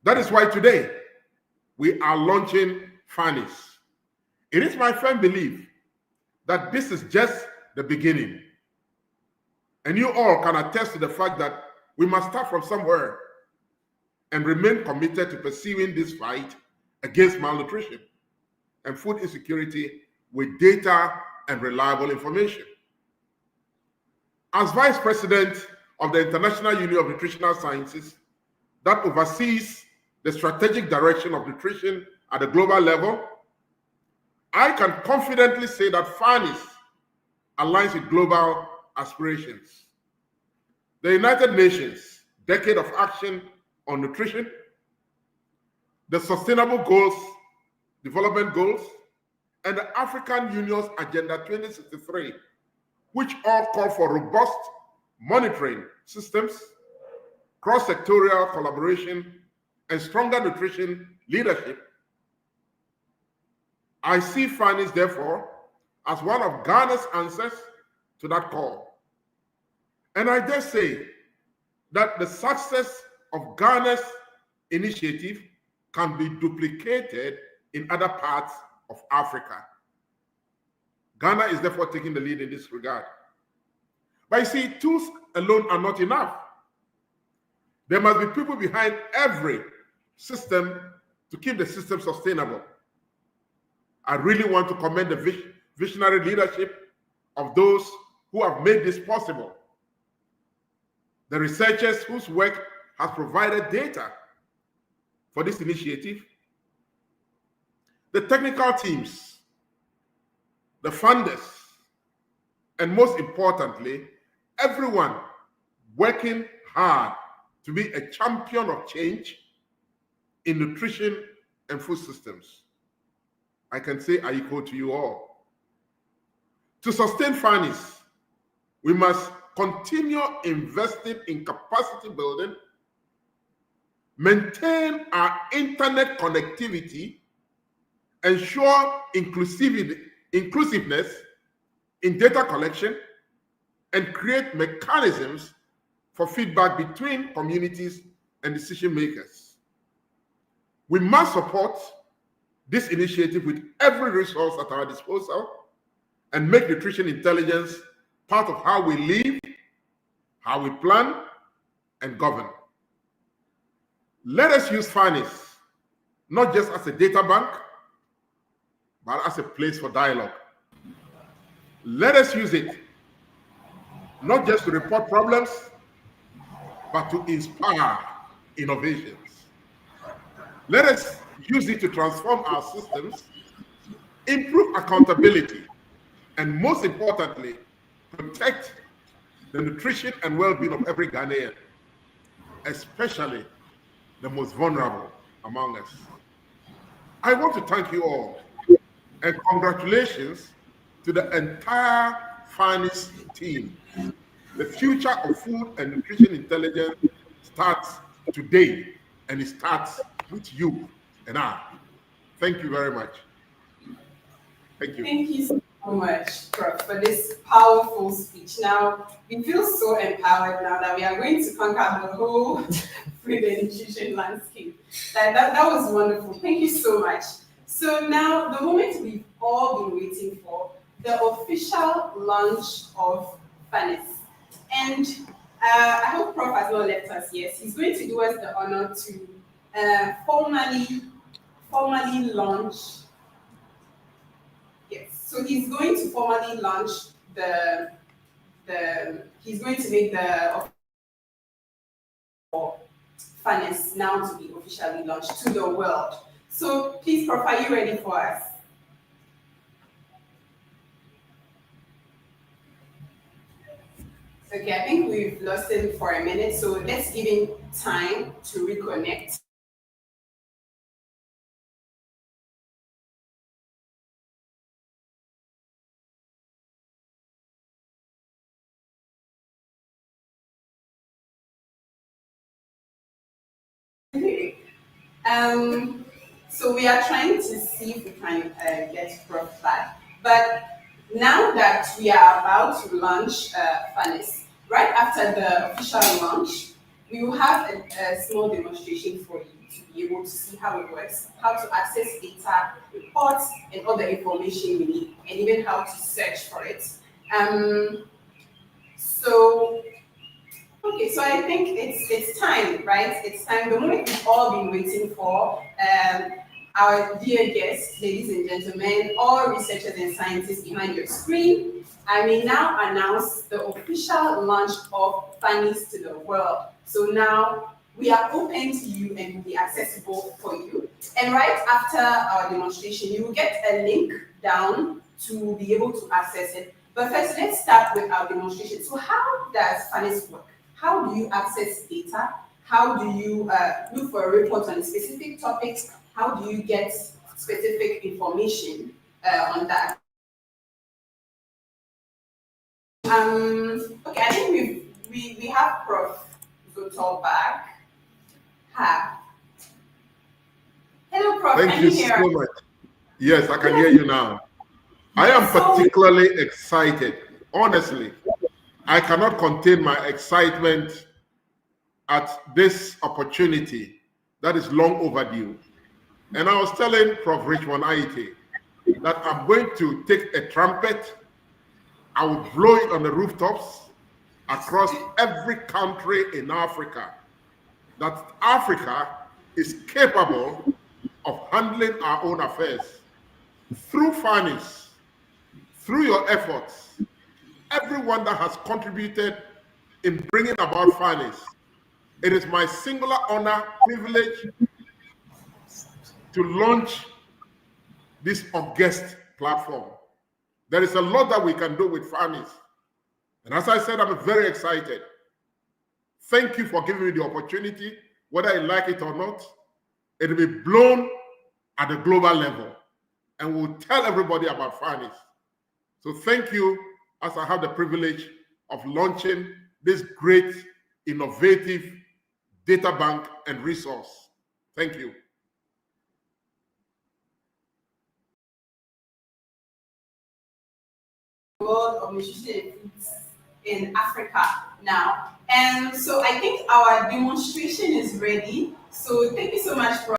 That is why today we are launching FANIS. It is my firm belief that this is just the beginning. And you all can attest to the fact that we must start from somewhere and remain committed to pursuing this fight against malnutrition and food insecurity with data and reliable information. As Vice President of the International Union of Nutritional Sciences that oversees the strategic direction of nutrition at a global level, I can confidently say that FANIS aligns with global aspirations. The United Nations Decade of Action on Nutrition, the Sustainable Goals, Development Goals, and the African Union's Agenda 2063, which all call for robust monitoring systems, cross-sectorial collaboration, and stronger nutrition leadership. I see FANIS, therefore, as one of Ghana's answers to that call. And I dare say that the success of Ghana's initiative can be duplicated in other parts of Africa. Ghana is therefore taking the lead in this regard. But you see, tools alone are not enough. There must be people behind every system to keep the system sustainable. I really want to commend the visionary leadership of those who have made this possible. The researchers whose work has provided data for this initiative, the technical teams, the funders, and most importantly, everyone working hard to be a champion of change in nutrition and food systems. I can say I equal to you all. To sustain FANIS, we must continue investing in capacity building, maintain our internet connectivity, ensure inclusiveness in data collection, and create mechanisms for feedback between communities and decision makers. We must support this initiative with every resource at our disposal and make nutrition intelligence part of how we live, how we plan, and govern. Let us use FANIS not just as a data bank, but as a place for dialogue. Let us use it not just to report problems, but to inspire innovations. Let us use it to transform our systems, improve accountability, and most importantly, protect the nutrition and well-being of every Ghanaian, especially the most vulnerable among us. I want to thank you all, and congratulations to the entire FANIS team. The future of food and nutrition intelligence starts today, and it starts with you and I. Thank you very much. Thank you. Thank you so so much, Prof, for this powerful speech. Now, we feel so empowered now that we are going to conquer the whole food and nutrition landscape. That was wonderful. Thank you so much. So now, the moment we've all been waiting for, the official launch of FANIS. And I hope Prof has not left us yet. He's going to do us the honor to formally launch. Yes, so he's going to formally launch he's going to make the FANIS now to be officially launched to the world. So please, Prof, are you ready for us? Okay, I think we've lost him for a minute, so let's give him time to reconnect. Um, so we are trying to see if we can get Prof back. But now that we are about to launch FANIS, right after the official launch, we will have a small demonstration for you to be able to see how it works, how to access data, reports, and all the information you need, and even how to search for it. So Okay, so I think it's time, right? It's time. The moment we've all been waiting for. Our dear guests, ladies and gentlemen, all researchers and scientists behind your screen, I may now announce the official launch of FANIS to the world. So now we are open to you and will be accessible for you. And right after our demonstration, you will get a link down to be able to access it. But first, let's start with our demonstration. So how does FANIS work? How do you access data? How do you look for a report on a specific topic? How do you get specific information on that? Okay, I think we have Prof. Zotal back. Hi. Hello, Prof. Thank Can you you hear so us? much. Yes, I can hear you now. I am particularly excited. Honestly, I cannot contain my excitement at this opportunity that is long overdue. And I was telling Prof. Richmond Aite that I'm going to take a trumpet, I will blow it on the rooftops across every country in Africa, that Africa is capable of handling our own affairs through FANIS, through your efforts, everyone that has contributed in bringing about FANIS. It is my singular honor, privilege to launch this august platform. There is a lot that we can do with FANIS. And as I said, I'm very excited. Thank you for giving me the opportunity, whether I like it or not. It will be blown at the global level. And we'll tell everybody about FANIS. So thank you, as I have the privilege of launching this great, innovative data bank and resource. Thank you. World of nutrition and foods in Africa now. And so I think our demonstration is ready. So thank you so much for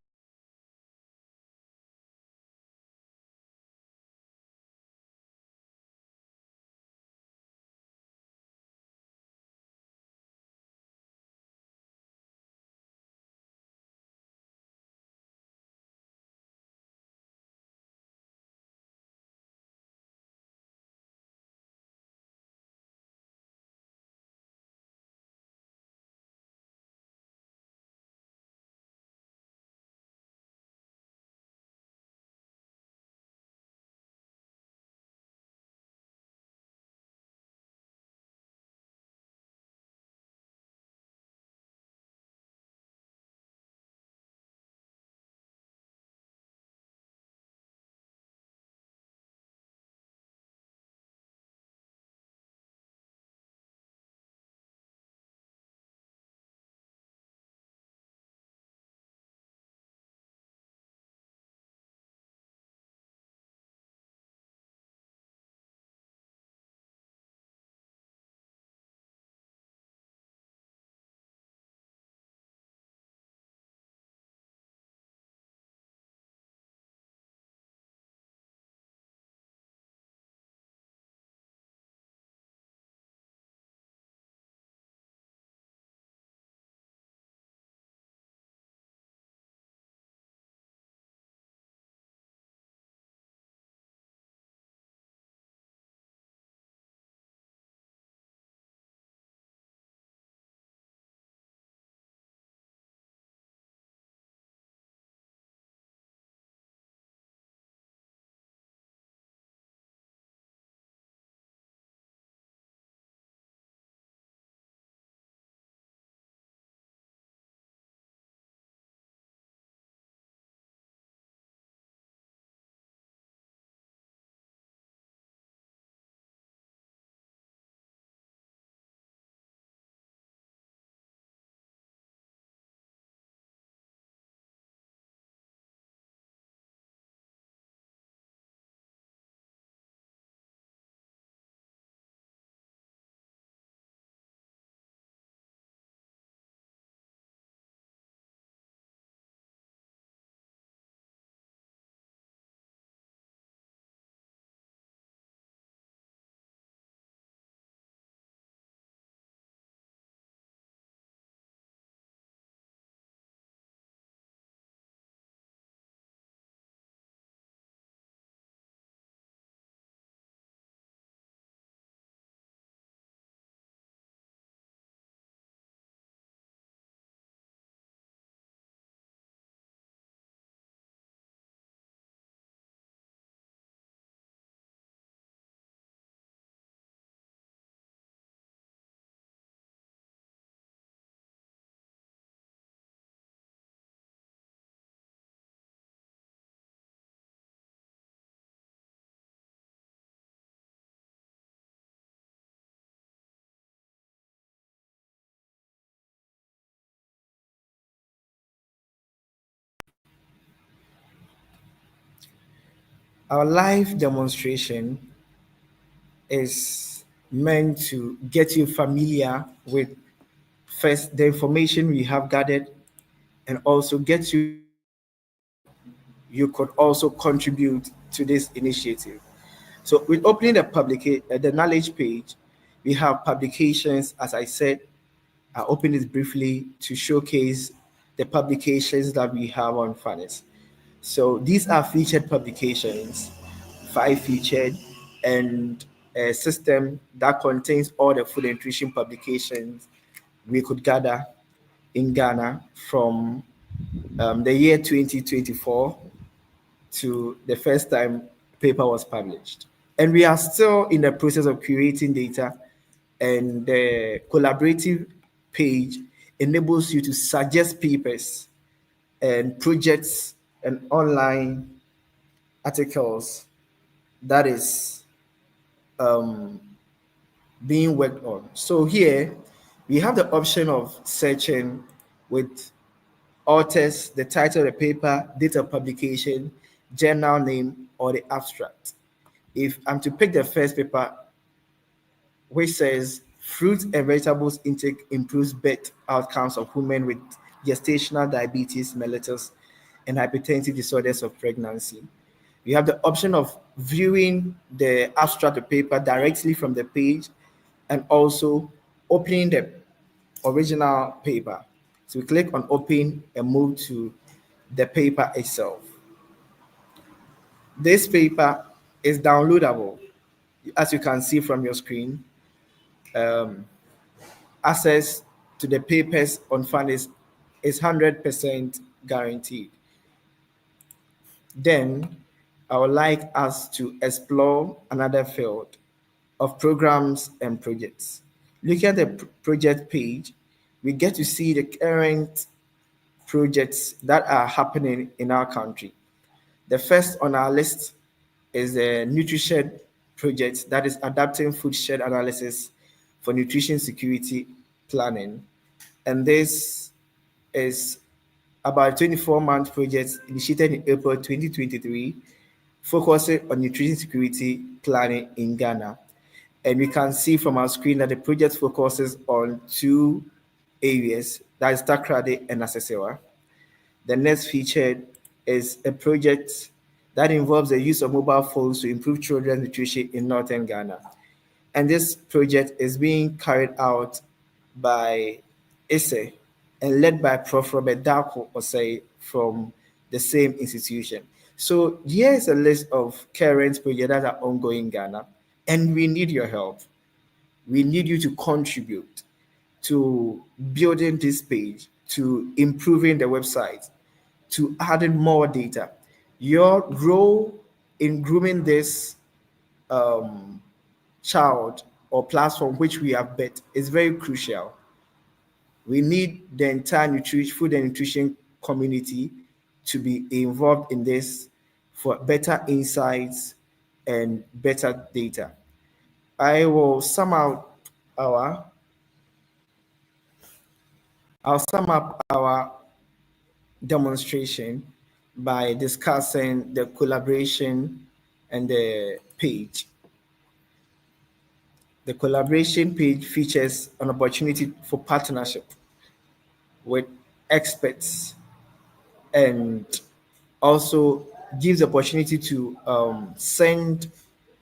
Our live demonstration is meant to get you familiar with first the information we have gathered and also get you you could also contribute to this initiative. So with opening the knowledge page, we have publications, as I said. I open this briefly to showcase the publications that we have on FANIS. So these are featured publications, 5 featured, and a system that contains all the food and nutrition publications we could gather in Ghana from the year 2024 to the first time paper was published. And we are still in the process of curating data, and the collaborative page enables you to suggest papers and projects and online articles that is um, being worked on. So here we have the option of searching with authors, the title of the paper, date of publication, journal name, or the abstract. If I'm to pick the first paper, which says fruit and vegetables intake improves birth outcomes of women with gestational diabetes mellitus and hypertensive disorders of pregnancy. You have the option of viewing the abstract of paper directly from the page and also opening the original paper. So we click on open and move to the paper itself. This paper is downloadable, as you can see from your screen. Um, Access to the papers on FANIS is 100% guaranteed. Then I would like us to explore another field of programs and projects. Looking at the project page, we get to see the current projects that are happening in our country. The first on our list is the NutriShed project, that is adapting food shed analysis for nutrition security planning. And this is about a 24-month project initiated in April 2023, focusing on nutrition security planning in Ghana. And we can see from our screen that the project focuses on two areas, that is Takrade and Asesewa. The next featured is a project that involves the use of mobile phones to improve children's nutrition in northern Ghana. And this project is being carried out by ISE and led by Prof. Robert Darko Osei from the same institution. So here is a list of current projects that are ongoing in Ghana, and we need your help. We need you to contribute to building this page, to improving the website, to adding more data. Your role in grooming this um, child or platform which we have built is very crucial. We need the entire nutrition, food and nutrition community to be involved in this for better insights and better data. I will sum out our I'll sum up our demonstration by discussing the collaboration and the page. The collaboration page features an opportunity for partnership with experts and also gives the opportunity to send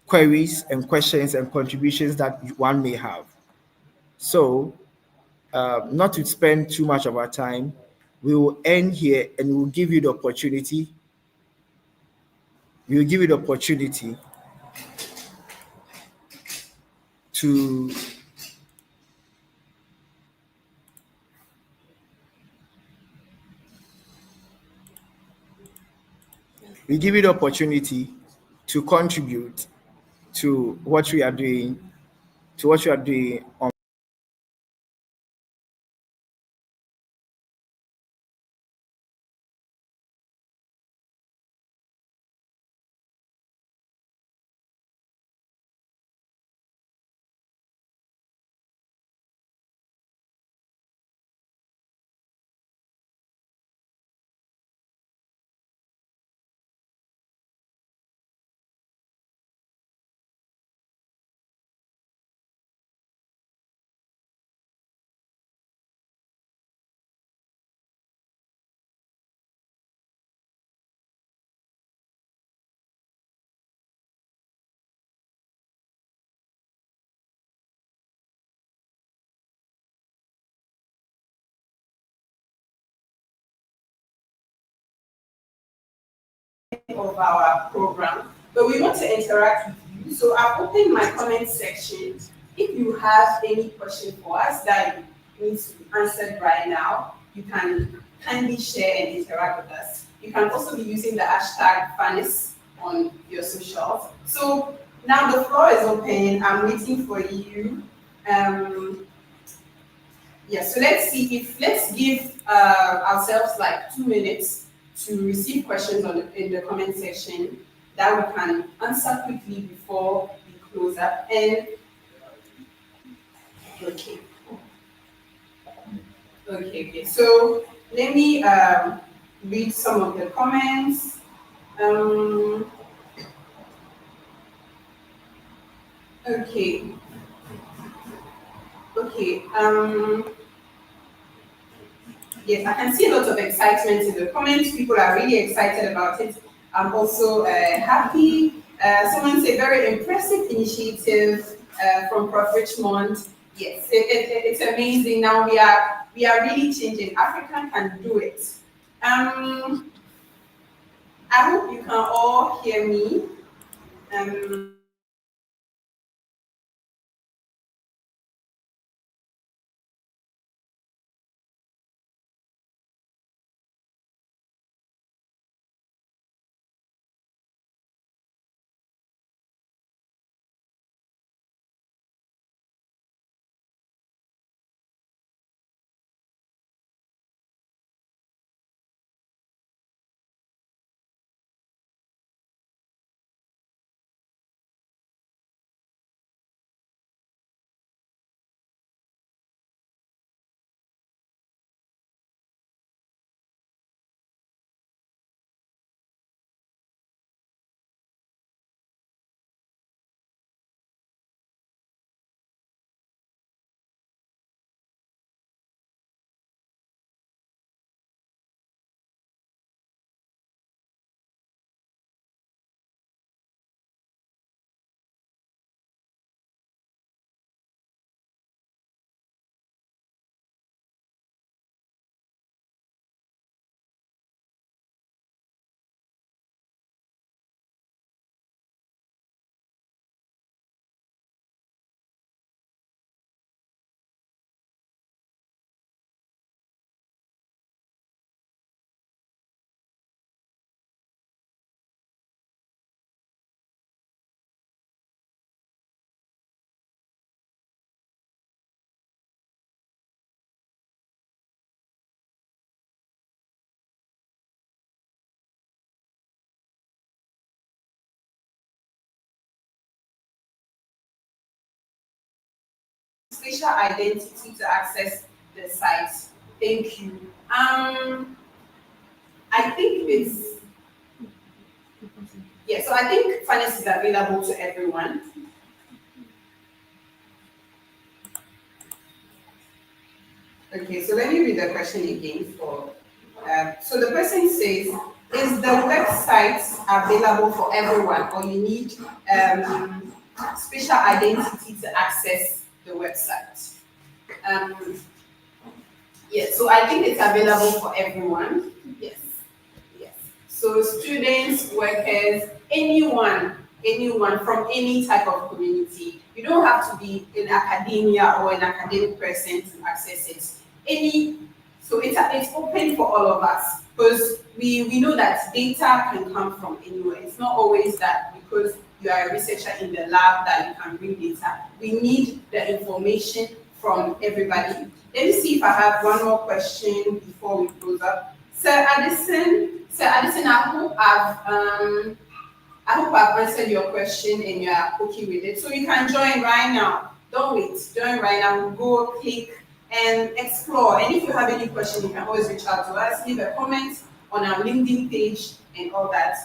queries and questions and contributions that one may have. So, not to spend too much of our time, we will end here and we'll give you the opportunity. We will give you the opportunity to we give you the opportunity to contribute to what we are doing, on of our program, but we want to interact with you. So I've opened my comment section. If you have any question for us that needs to be answered right now, you can kindly share and interact with us. You can also be using the hashtag FANIS on your socials. So now the floor is open. I'm waiting for you. Yeah, so let's give ourselves like 2 minutes to receive questions in the comment section that we can answer quickly before we close up. And okay, okay. So let me read some of the comments. Um, okay, okay. Yes, I can see a lot of excitement in the comments. People are really excited about it. I'm also happy. Someone said very impressive initiative from Prof. Richmond. Yes, it's amazing. Now we are really changing. Africa can do it. I hope you can all hear me. Um, Spatial identity to access the site. Thank you. I think it's yeah. So I think finance is available to everyone. Okay, so let me read the question again for. So the person says, is the website available for everyone, or you need special identity to access the website? Yes, so I think it's available for everyone. Yes, yes. So students, workers, anyone from any type of community. You don't have to be in academia or an academic person to access it. So it's open for all of us because we know that data can come from anywhere. It's not always that because you are a researcher in the lab that you can bring data. We need the information from everybody. Let me see if I have one more question before we close up. Sir Addison, I hope I've answered your question and you are okay with it. So you can join right now. Don't wait. Join right now. Go click and explore. And if you have any question, you can always reach out to us. Leave a comment on our LinkedIn page and all that.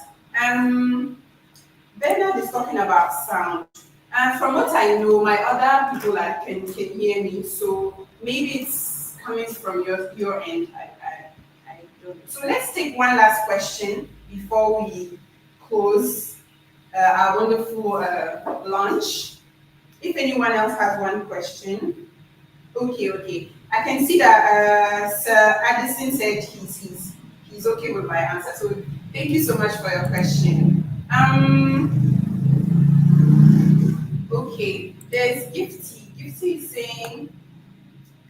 Bernard is talking about sound. And from what I know, my other people can hear me. So maybe it's coming from your end. I don't know. So let's take one last question before we close our wonderful lunch. If anyone else has one question. Okay. I can see that Sir Addison said he's okay with my answer. So Thank you so much for your question. Okay, there's Gifty. Gifty is saying,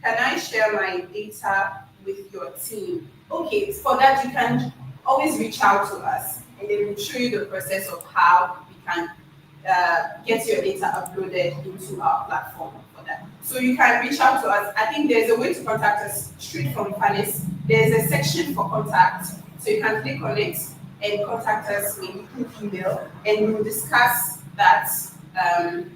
can I share my data with your team? Okay, for that you can always reach out to us and then we'll show you the process of how we can get your data uploaded into our platform for that. So you can reach out to us. I think there's a way to contact us straight from FANIS. There's a section for contact. So you can click on it and contact us, maybe through email, and we'll discuss that and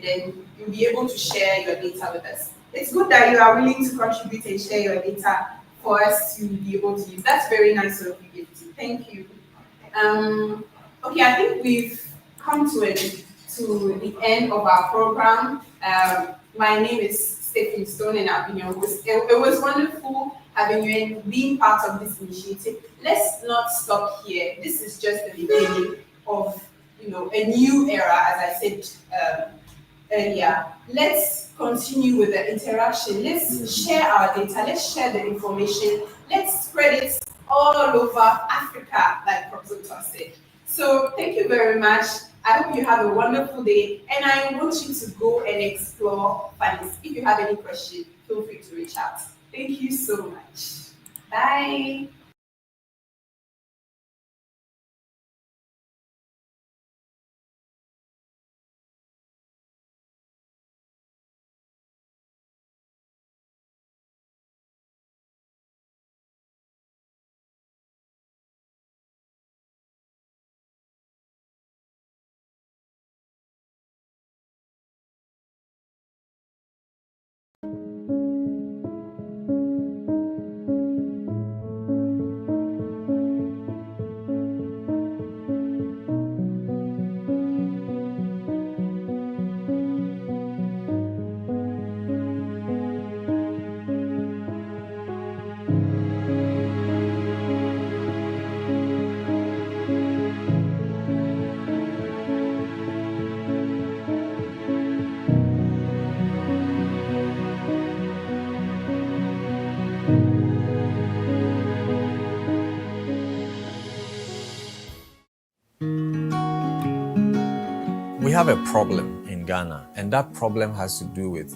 then you'll be able to share your data with us. It's good that you are willing to contribute and share your data for us to be able to use. That's very nice of you, Gifty. Thank you. Okay, I think we've come to the end of our program. My name is Stephanie Stone, and I've been your host. It was wonderful having you and being part of this initiative. Let's not stop here. This is just the beginning of a new era, as I said earlier. Let's continue with the interaction. Let's share our data. Let's share the information. Let's spread it all over Africa, like Professor Todd said. So thank you very much. I hope you have a wonderful day, and I want you to go and explore FANIS. If you have any questions, feel free to reach out. Thank you so much. Bye. We have a problem in Ghana, and that problem has to do with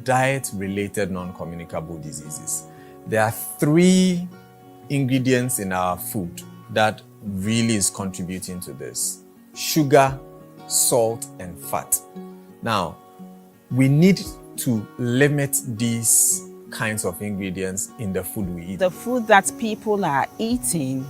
diet-related non-communicable diseases. There are 3 ingredients in our food that really is contributing to this: sugar, salt, and fat. Now, we need to limit these kinds of ingredients in the food we eat. The food that people are eating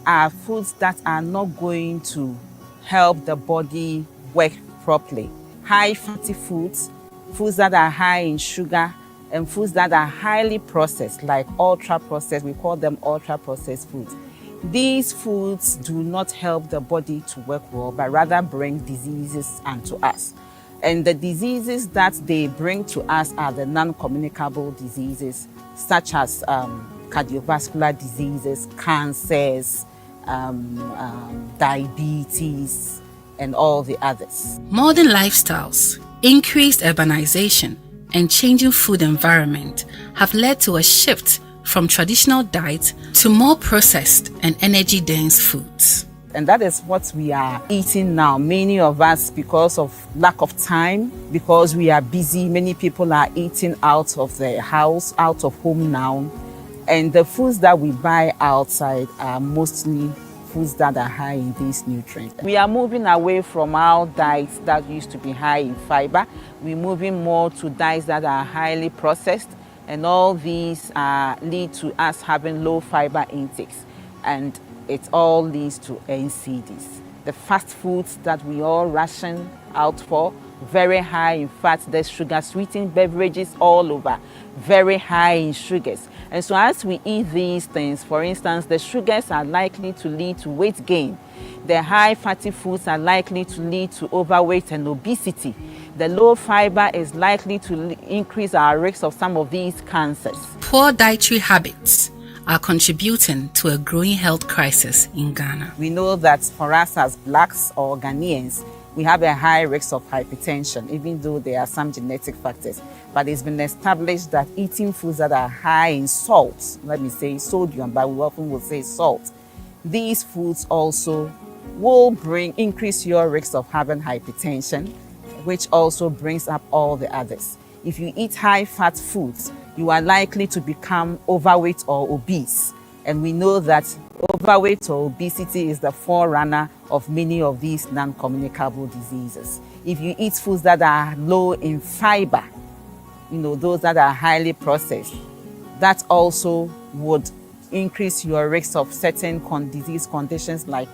are foods that are not going to help the body work properly. High fatty foods, foods that are high in sugar, and foods that are highly processed, like ultra processed. We call them ultra processed foods. These foods do not help the body to work well, but rather bring diseases unto us. And the diseases that they bring to us are the non-communicable diseases, such as cardiovascular diseases, cancers, diabetes, and all the others. Modern lifestyles, increased urbanization, and changing food environment have led to a shift from traditional diet to more processed and energy-dense foods. And that is what we are eating now. Many of us, because of lack of time, because we are busy, many people are eating out of their house, out of home now. And the foods that we buy outside are mostly foods that are high in these nutrients. We are moving away from our diets that used to be high in fiber. We're moving more to diets that are highly processed, and all these lead to us having low fiber intakes, and it all leads to NCDs. The fast foods that we all ration out for, very high in fat, there's sugar sweetened beverages all over, very high in sugars. And so as we eat these things, for instance, the sugars are likely to lead to weight gain. The high fatty foods are likely to lead to overweight and obesity. The low fiber is likely to increase our risk of some of these cancers. Poor dietary habits are contributing to a growing health crisis in Ghana. We know that for us as blacks or Ghanaians, we have a high risk of hypertension, even though there are some genetic factors. But it's been established that eating foods that are high in salt, let me say sodium, but we often will say salt, These foods also will increase your risk of having hypertension, which also brings up all the others. If you eat high-fat foods, you are likely to become overweight or obese. And we know that overweight or obesity is the forerunner of many of these non-communicable diseases. If you eat foods that are low in fiber, those that are highly processed, that also would increase your risk of certain disease conditions like,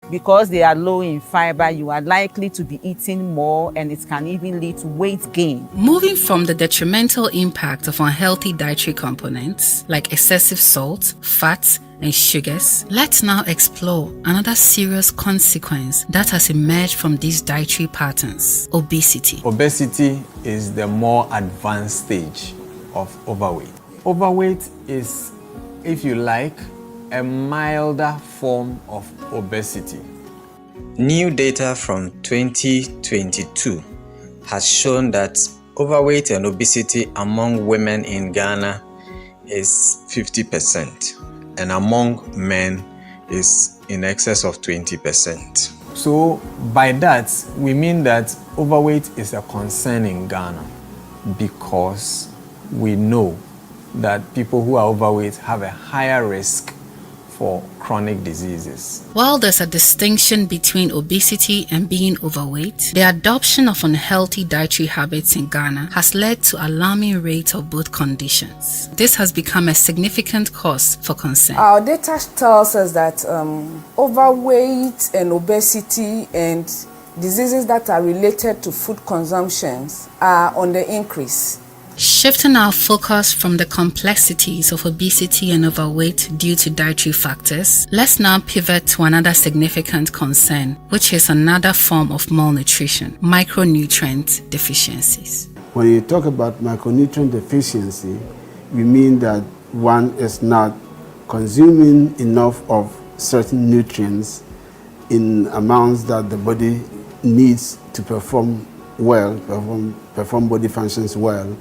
because they are low in fiber, you are likely to be eating more, and it can even lead to weight gain. Moving from the detrimental impact of unhealthy dietary components like excessive salt, fats, and sugars, let's now explore another serious consequence that has emerged from these dietary patterns: obesity. Obesity is the more advanced stage of overweight. Overweight is, if you like, a milder form of obesity. New data from 2022 has shown that overweight and obesity among women in Ghana is 50%, and among men is in excess of 20%. So by that, we mean that overweight is a concern in Ghana because we know that people who are overweight have a higher risk for chronic diseases. While there's a distinction between obesity and being overweight, the adoption of unhealthy dietary habits in Ghana has led to alarming rates of both conditions. This has become a significant cause for concern. Our data tells us that overweight and obesity and diseases that are related to food consumptions are on the increase. Shifting our focus from the complexities of obesity and overweight due to dietary factors, let's now pivot to another significant concern, which is another form of malnutrition: micronutrient deficiencies. When you talk about micronutrient deficiency, we mean that one is not consuming enough of certain nutrients in amounts that the body needs to perform well, perform body functions well.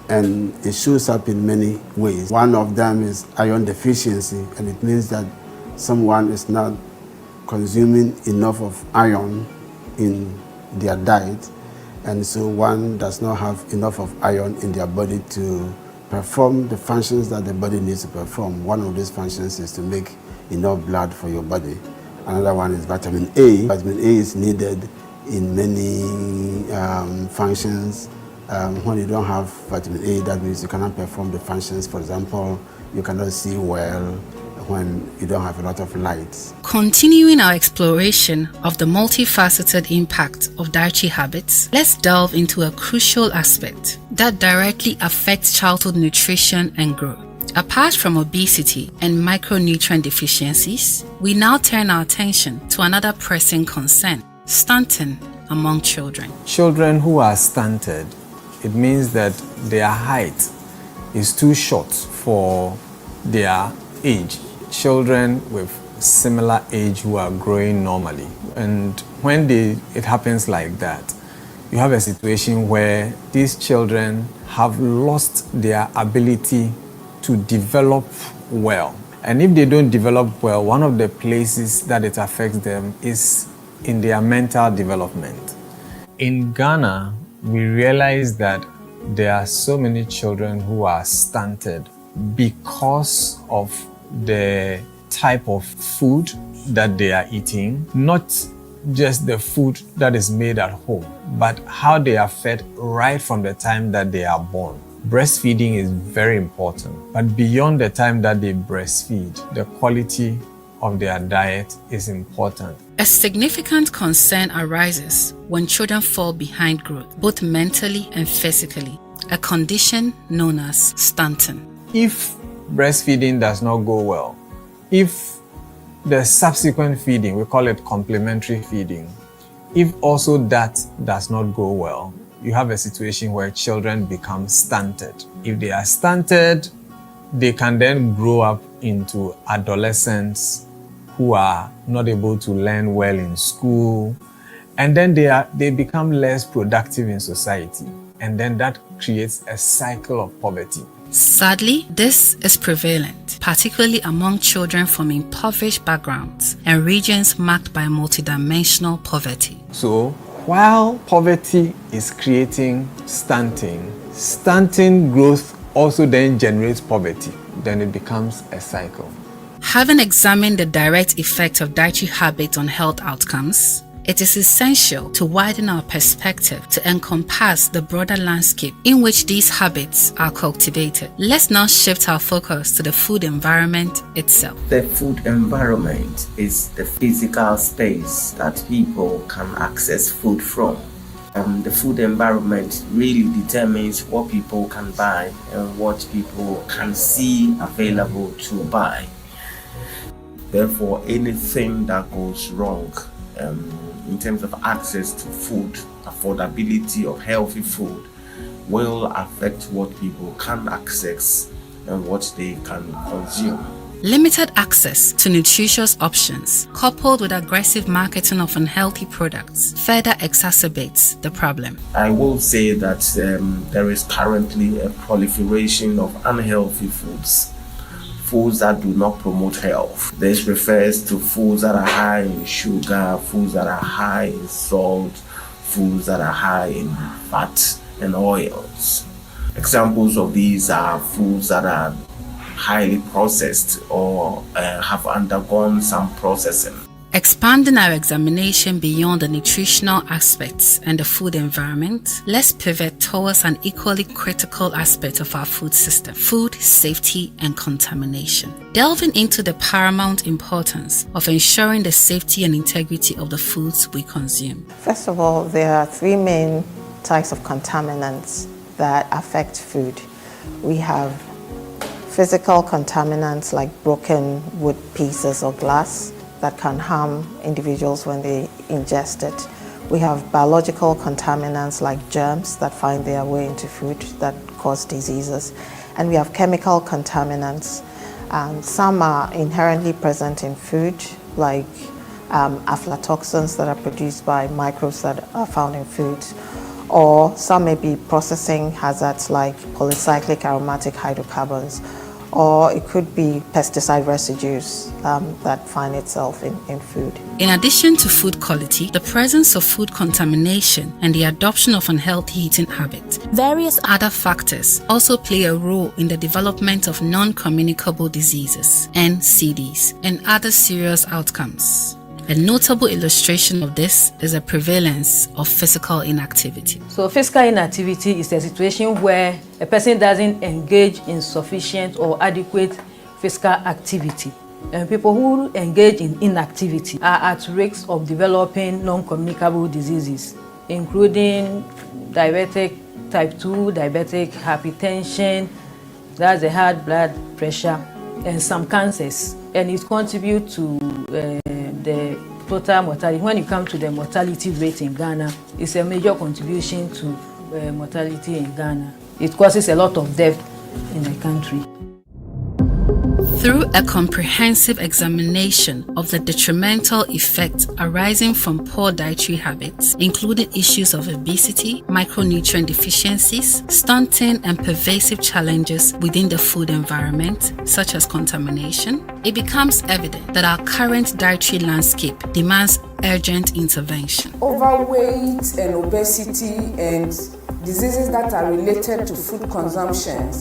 And it shows up in many ways. One of them is iron deficiency, and it means that someone is not consuming enough of iron in their diet, and so one does not have enough of iron in their body to perform the functions that the body needs to perform. One of these functions is to make enough blood for your body. Another one is vitamin A. Vitamin A is needed in many functions. When you don't have vitamin A, that means you cannot perform the functions. For example, you cannot see well when you don't have a lot of light. Continuing our exploration of the multifaceted impact of dietary habits, let's delve into a crucial aspect that directly affects childhood nutrition and growth. Apart from obesity and micronutrient deficiencies, we now turn our attention to another pressing concern: stunting among children. Children who are stunted, it means that their height is too short for their age. Children with similar age who are growing normally. And when it happens like that, you have a situation where these children have lost their ability to develop well. And if they don't develop well, one of the places that it affects them is in their mental development. In Ghana, we realize that there are so many children who are stunted because of the type of food that they are eating, not just the food that is made at home, but how they are fed right from the time that they are born. Breastfeeding is very important, but beyond the time that they breastfeed, the quality of their diet is important. A significant concern arises when children fall behind growth, both mentally and physically, a condition known as stunting. If breastfeeding does not go well, if the subsequent feeding, we call it complementary feeding, if also that does not go well, you have a situation where children become stunted. If they are stunted, they can then grow up into adolescents who are not able to learn well in school, and then they become less productive in society, and then that creates a cycle of poverty. Sadly, this is prevalent. particularly among children from impoverished backgrounds and regions marked by multidimensional poverty. So, while poverty is creating stunting, stunting growth also then generates poverty. Then it becomes a cycle. Having examined the direct effect of dietary habits on health outcomes, it is essential to widen our perspective to encompass the broader landscape in which these habits are cultivated. Let's now shift our focus to the food environment itself. The food environment is the physical space that people can access food from. The food environment really determines what people can buy and what people can see available to buy. Therefore, anything that goes wrong in terms of access to food, affordability of healthy food, will affect what people can access and what they can consume. Limited access to nutritious options, coupled with aggressive marketing of unhealthy products, further exacerbates the problem. I will say that there is currently a proliferation of unhealthy foods that do not promote health. This refers to foods that are high in sugar, foods that are high in salt, foods that are high in fat and oils. Examples of these are foods that are highly processed or have undergone some processing. Expanding our examination beyond the nutritional aspects and the food environment, let's pivot towards an equally critical aspect of our food system: food safety and contamination. Delving into the paramount importance of ensuring the safety and integrity of the foods we consume. First of all, there are three main types of contaminants that affect food. We have physical contaminants like broken wood pieces or glass that can harm individuals when they ingest it. We have biological contaminants like germs that find their way into food that cause diseases. And we have chemical contaminants. Some are inherently present in food, like aflatoxins that are produced by microbes that are found in foods. Or some may be processing hazards like polycyclic aromatic hydrocarbons, or it could be pesticide residues that find itself in food. In addition to food quality, the presence of food contamination and the adoption of unhealthy eating habits, various other factors also play a role in the development of non-communicable diseases, NCDs, and other serious outcomes. A notable illustration of this is the prevalence of physical inactivity. So physical inactivity is a situation where a person doesn't engage in sufficient or adequate physical activity. And people who engage in inactivity are at risk of developing non-communicable diseases, including diabetic type 2, diabetic hypertension, that's the high blood pressure, and some cancers. And it contributes to the total mortality. When it comes to the mortality rate in Ghana, it's a major contribution to mortality in Ghana. It causes a lot of death in the country. Through a comprehensive examination of the detrimental effects arising from poor dietary habits, including issues of obesity, micronutrient deficiencies, stunting, and pervasive challenges within the food environment, such as contamination, it becomes evident that our current dietary landscape demands urgent intervention. Overweight and obesity and diseases that are related to food consumptions